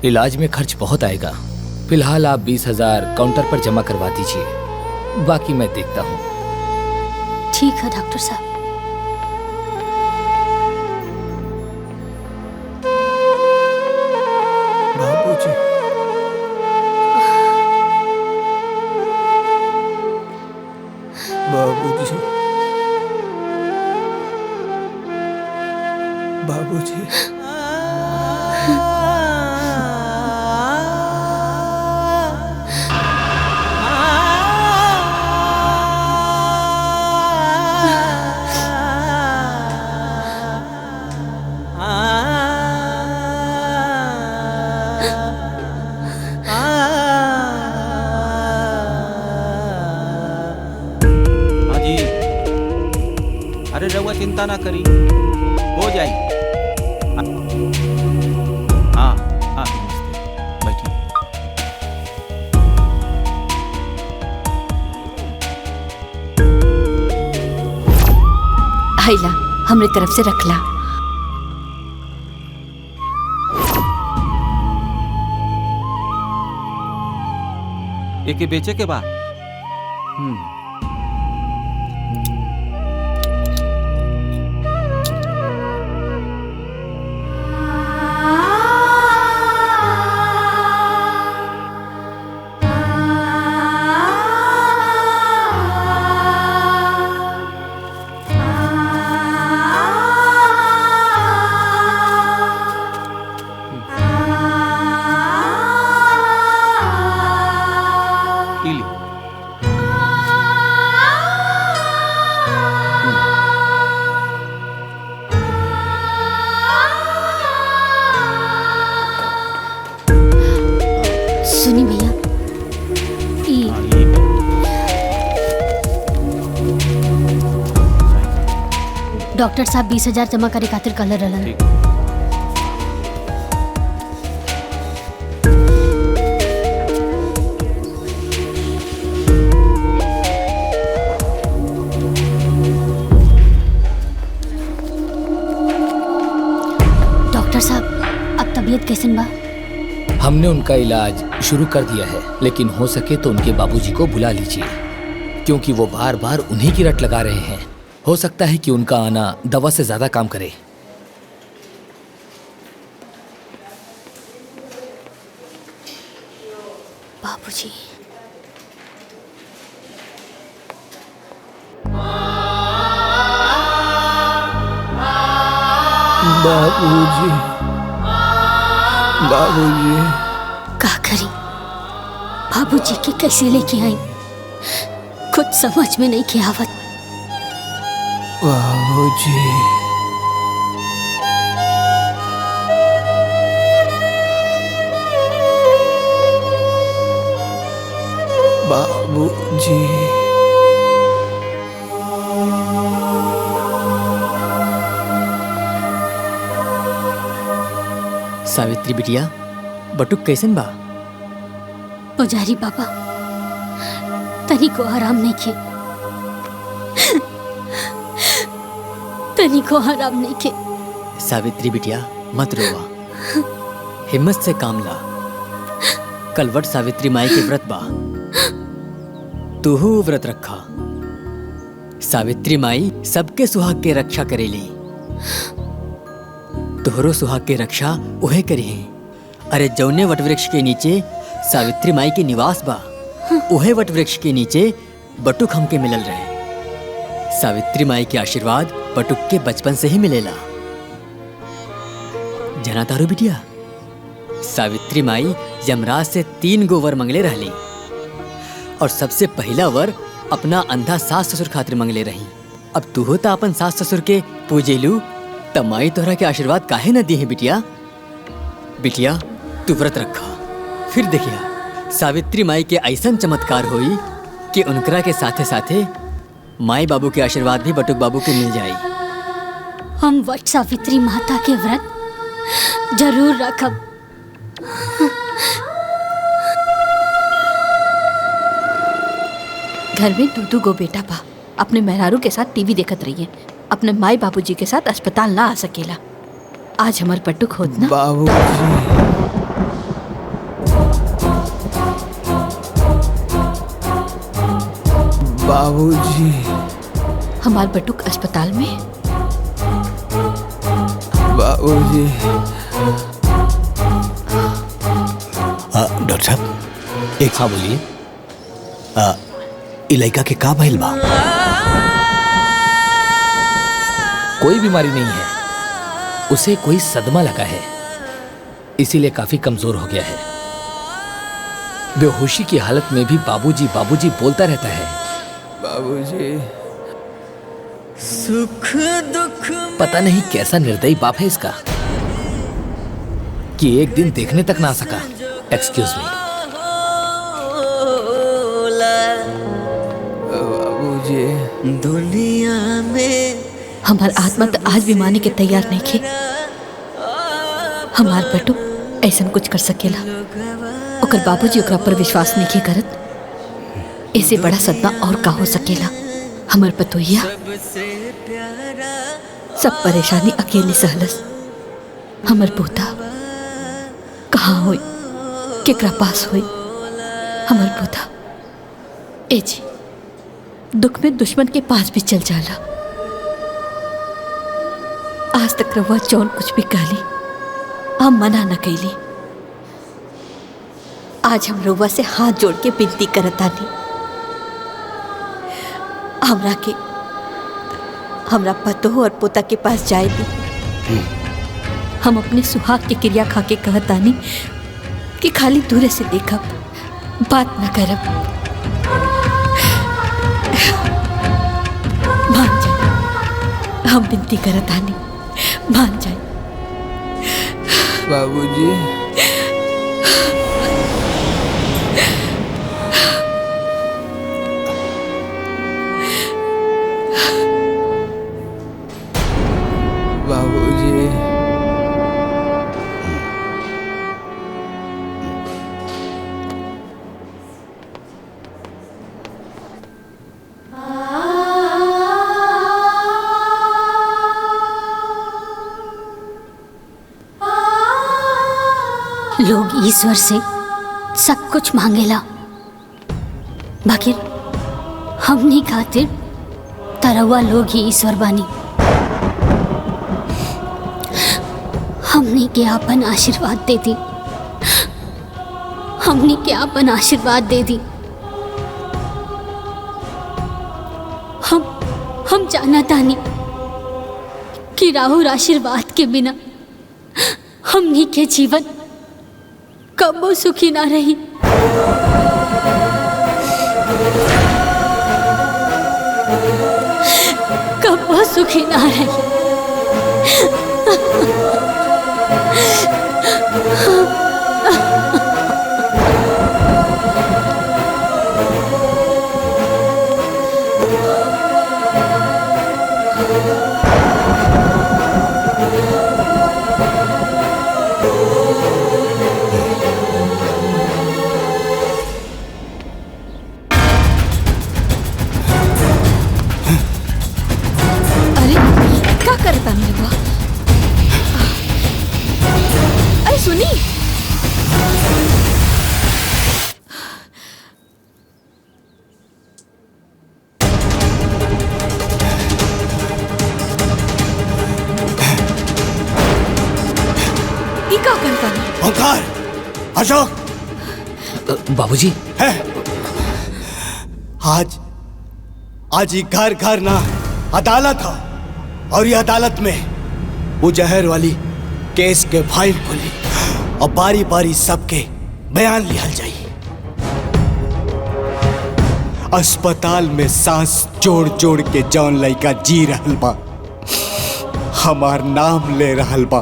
इलाज में खर्च बहुत आएगा। फिलहाल आप 20,000 काउंटर पर जमा करवा दीजिए, बाकी मैं देखता हूँ। ठीक है डॉक्टर साहब। बाबूजी, बाबूजी, बाबूजी। अरे रउआ चिंता ना करी, हो जाई। हाँ हाँ, बैठी। आइला, हमरे तरफ से रखला। एके बेचे के बा। सुनी भैया, डॉक्टर साहब 20,000 जमा करे खातिर कहले रहलन। डॉक्टर साहब, अब तबीयत कैसन बा? हमने उनका इलाज शुरू कर दिया है, लेकिन हो सके तो उनके बाबूजी को बुला लीजिए, क्योंकि वो बार बार उन्हीं की रट लगा रहे हैं। हो सकता है कि उनका आना दवा से ज्यादा काम करे। बाबूजी, बाबूजी, बाबूजी। का करी? बाबूजी के कैसे लेके आई, कुछ समझ में नहीं के आवत। बाबूजी, बाबूजी। सावित्री बिटिया, बटुक कैसन बा? पुजारी बाबा, तनी को आराम नहीं खे, तनी को आराम नहीं खे। सावित्री बिटिया, मत रोवा, हिम्मत से काम ला। कल वट सावित्री माई के व्रत बा, तूहू व्रत रखा। सावित्री माई सबके सुहाग के रक्षा करेली। तोहरो सुहाग के रक्षा उहे करी है। अरे जौने वटवृक्ष के नीचे सावित्री माई के निवास बा, उहे वटवृक्ष के नीचे बटुक हमके मिलल रहे। सावित्री माई के आशीर्वाद बटुक के बचपन से ही मिलेला। जना तारू बिटिया, सावित्री माई यमराज से 3 गो वर मंगले रहली और सबसे पहला वर अपना अंधा सास ससुर खातिर मंगले रही। अब तू होता अपन सास ससुर के पूजेलू त माई तोहरा के आशीर्वाद काहे न दी है बिटिया। बिटिया तू व्रत रखा, फिर देखिया सावित्री माई के ऐसन चमत्कार होई कि उनकरा के साथे साथे माई बाबू के आशीर्वाद भी बटुक बाबू के मिल जाई। हम वट सावित्री माता के व्रत जरूर रखब। घर में 2-2 गो बेटा बा। अपने मेहरारू के साथ टीवी देखत रहिए। अपने माई बाबूजी के साथ अस्पताल ना आ सकेला। आज हमार पट्टुक होत ना बाबूजी। हमार बटुक अस्पताल में। बाबूजी। डॉक्टर साहब एक हाँ बोलिए। इलाका के का भइल बा? कोई बीमारी नहीं है, उसे कोई सदमा लगा है, इसीलिए काफी कमजोर हो गया है। बेहोशी की हालत में भी बाबूजी बाबूजी बोलता रहता है। बाबूजी। सुख दुख पता नहीं कैसा निर्दयी बाप है इसका कि एक दिन देखने तक ना आ सका। Excuse me. बाबूजी। दुनिया में हमार आत्मा तो आज भी माने के तैयार नहीं थे। हमार बटू ऐसा कुछ कर सकेला। ओकर बाबूजी ओकरा पर विश्वास नहीं करत। इससे बड़ा सदमा और का हो सकेला। हमार पतोहिया सब परेशानी अकेले सहलस। हमार पोता कहाँ होई, केकरा पास होई। हमार पोता ए जी दुख में दुश्मन के पास भी चल जाला। आज तक रवा जौन कुछ भी कहली हम मना न कैली। आज हम रवा से हाथ जोड़ के विनती करतानी। हमरा पतो और पोता के पास जाए दी। हम अपने सुहाग के क्रिया खा के कहतानी कि खाली दूर से देखब, बात न करब। मान जाए, हम विनती करतानी, मान जाए। बाबूजी। बाबूजी। लोग ईश्वर से सब कुछ मांगेला, बाकी हमनी खातिर तरवा लोग ही ईश्वर बानी। हमनी के आपन आशीर्वाद दे दी। हमनी के आपन आशीर्वाद दे दी। हम जाना तानी कि राहुल आशीर्वाद के बिना हमनी के जीवन कबो सुखी ना रही। कबो सुखी ना रही। सुनी ओंकार, अशोक, बाबूजी है आज ये घर घर ना अदालत हो, और ये अदालत में वो जहर वाली केस के फाइल खुली और बारी बारी सबके बयान लिया जाइए। अस्पताल में सांस जोड़ जोड़ के जौन लड़का जी रहल बा, हमार नाम ले रहल बा,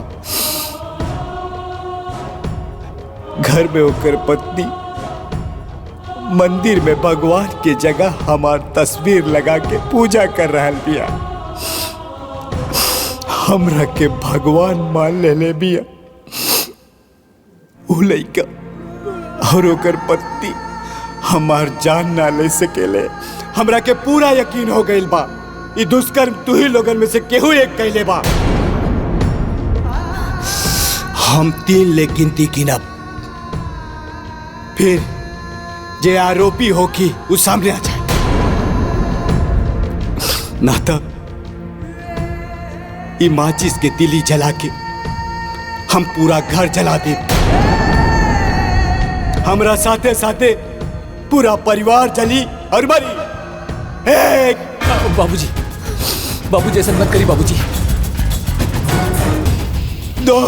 घर में होकर पत्नी मंदिर में भगवान की जगह हमार तस्वीर लगा के पूजा कर रहल बिया। हमरा के भगवान मान ले बिया। उ लइका और ओकर पत्नी हमार जान ना ले सकेले। हमरा के पूरा यकीन हो गइल बा ई दुष्कर्म तू ही लोगन में से केहू एक कैले बा। हम 3 लेकिन गिनब, फिर जे आरोपी होगी वो सामने आ जाए, ना तो ये माचिस के तिली जला के हम पूरा घर जला दे। हमरा साथे साथे पूरा परिवार जली और मरी। बाबूजी ऐसा मत करिए बाबूजी। 2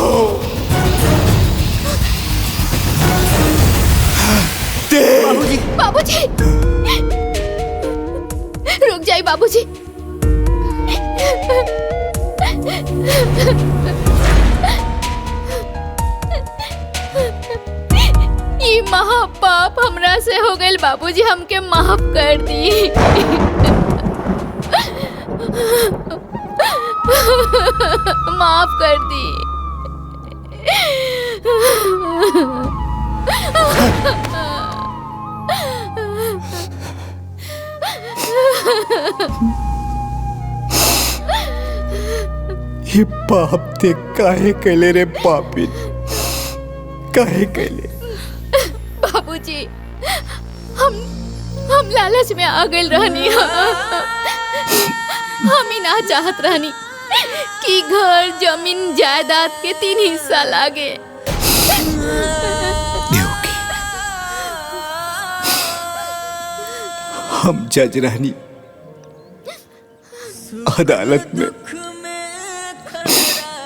बाबूजी, बाबूजी, रुक जाइए बाबूजी। ये महापाप हमरा से हो गए बाबूजी, हमके माफ कर दी। माफ कर दी। ये पाप ते काहे कैले रे पापी, काहे कैले? बाबूजी, हम लालच में आ गए रहनी। हम ही ना चाहत रहनी कि घर जमीन जायदाद के 3 हिस्सा लागे। हम जज रहनी, अदालत में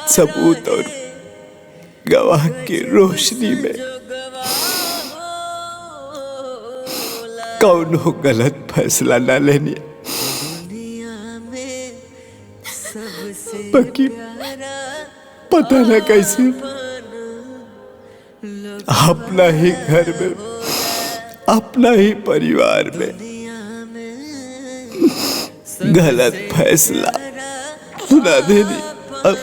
सबूत और गवाह की रोशनी में कौनो गलत फैसला ना लेनी। बाकी पता ना कैसे अपना ही घर में, अपना ही परिवार में गलत फैसला सुना देनी। अब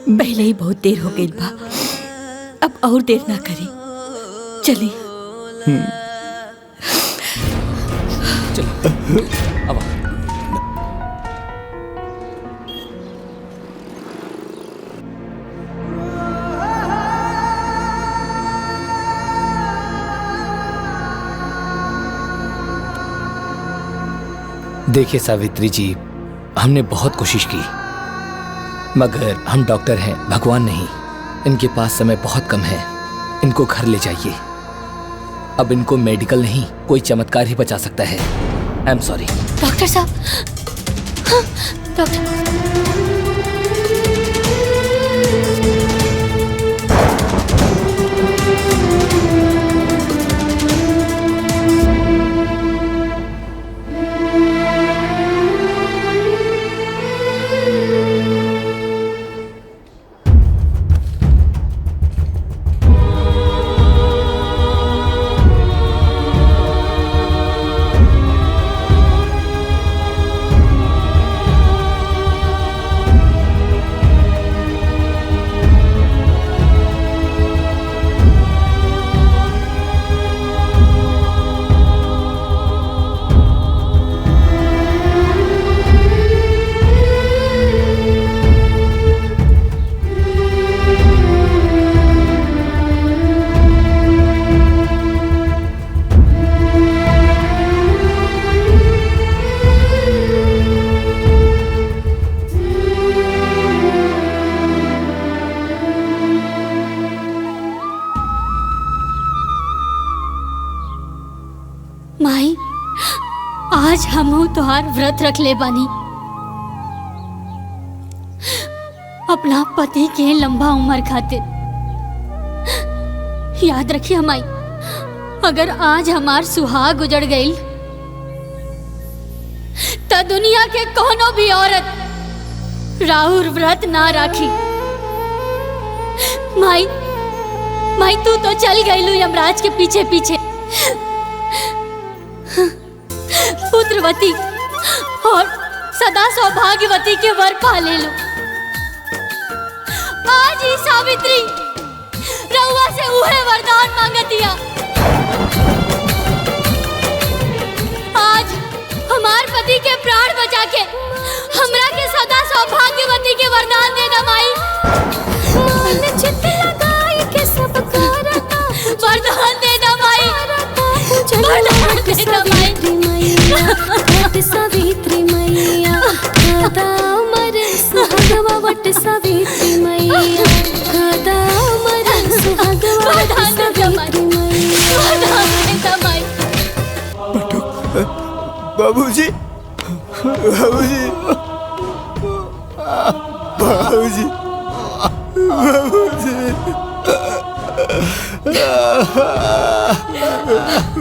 पहले ही बहुत देर हो गई बा, अब और देर ना करी, चली। अब देखिए सावित्री जी, हमने बहुत कोशिश की, मगर हम डॉक्टर हैं, भगवान नहीं। इनके पास समय बहुत कम है, इनको घर ले जाइए। अब इनको मेडिकल नहीं, कोई चमत्कार ही बचा सकता है। I am sorry. डॉक्टर साहब, हाँ, डॉक्टर हमहू तोहार व्रत रख ले बानी। अपना पति के लंबा उम्र खातिर। याद रखिए माई, अगर आज हमार सुहाग उजड़ गई तो दुनिया के कोनो भी औरत राहुल व्रत ना राखी। माई माई तू तो चल गई लू यमराज के पीछे पीछे, पुत्रवती और सदा सौभाग्यवती के वर पा ले लो। आज ही सावित्री रउआ से उहे वरदान मांगतिया। आज हमार पति के प्राण बचा के हमरा के सदा सौभाग्यवती के वरदान दे दा माई। मन चित लगाई के सब करता वरदान दे दा माई, वरदान दे दा माई। सावित्री मैया गदा मर सुहागवा वट सावित्री मैया गदा मर सुहागवा वट सावित्री मैया। बाबूजी, बाबूजी, बाबूजी, बाबूजी,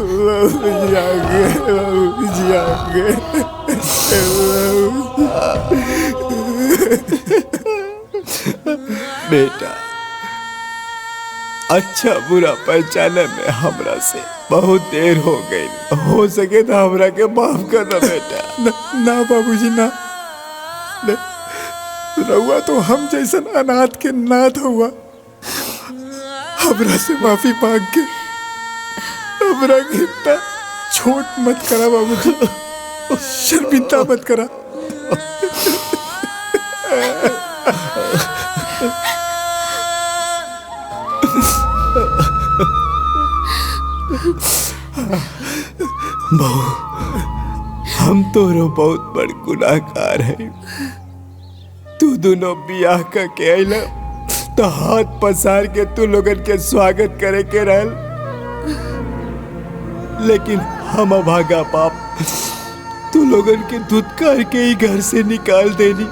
बाबूजी आ गए, बाबूजी आ गए। बेटा, अच्छा बुरा पहचाने में हमरा से बहुत देर हो गई। हो सके तो हमरा के माफ कर दो बेटा। ना बाबूजी ना, रहुआ तो हम जैसन अनाथ के नाथ हुआ। हमरा से माफी मांग के हमरा के इतना छोट मत करा बाबूजी, शर्मिंदा मत करा। बहू, हम तोरो बहुत बड़ गुनाहगार है। तू दोनों बियाह का के आइला तो हाथ पसार के तू लोगन के स्वागत करे के रहल, लेकिन हम अभागा बाप तू लोगन के धुतकार के ही घर से निकाल देनी।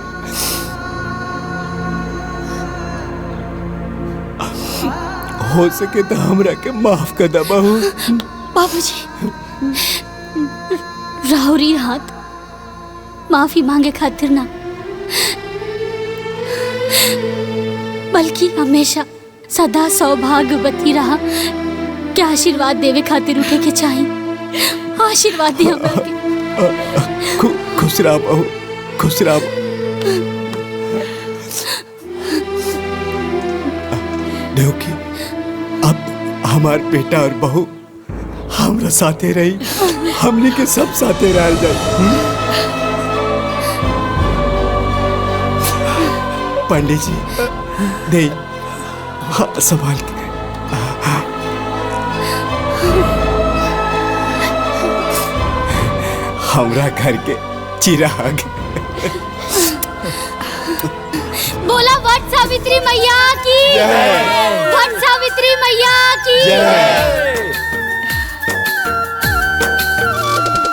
हो सके तो हमरा के माफ कर दा बहू। बाबूजी, राहुरी हाथ माफी मांगे खातिर ना, बल्कि हमेशा सदा सौभाग्यवती रहा के आशीर्वाद देवे खातिर उठे के चाहिए। आशीर्वाद दी हमरा के। खुश रह बहू, खुश रह। देवकी, अब हमार बेटा और बहू हमरा साथे रही, हमने के सब साथे रह जाए। पंडित जी दे, हाँ, संभाल के। हमरा घर के चिराग। बोला वट सावित्री मैया की, वट सावित्री मैया की।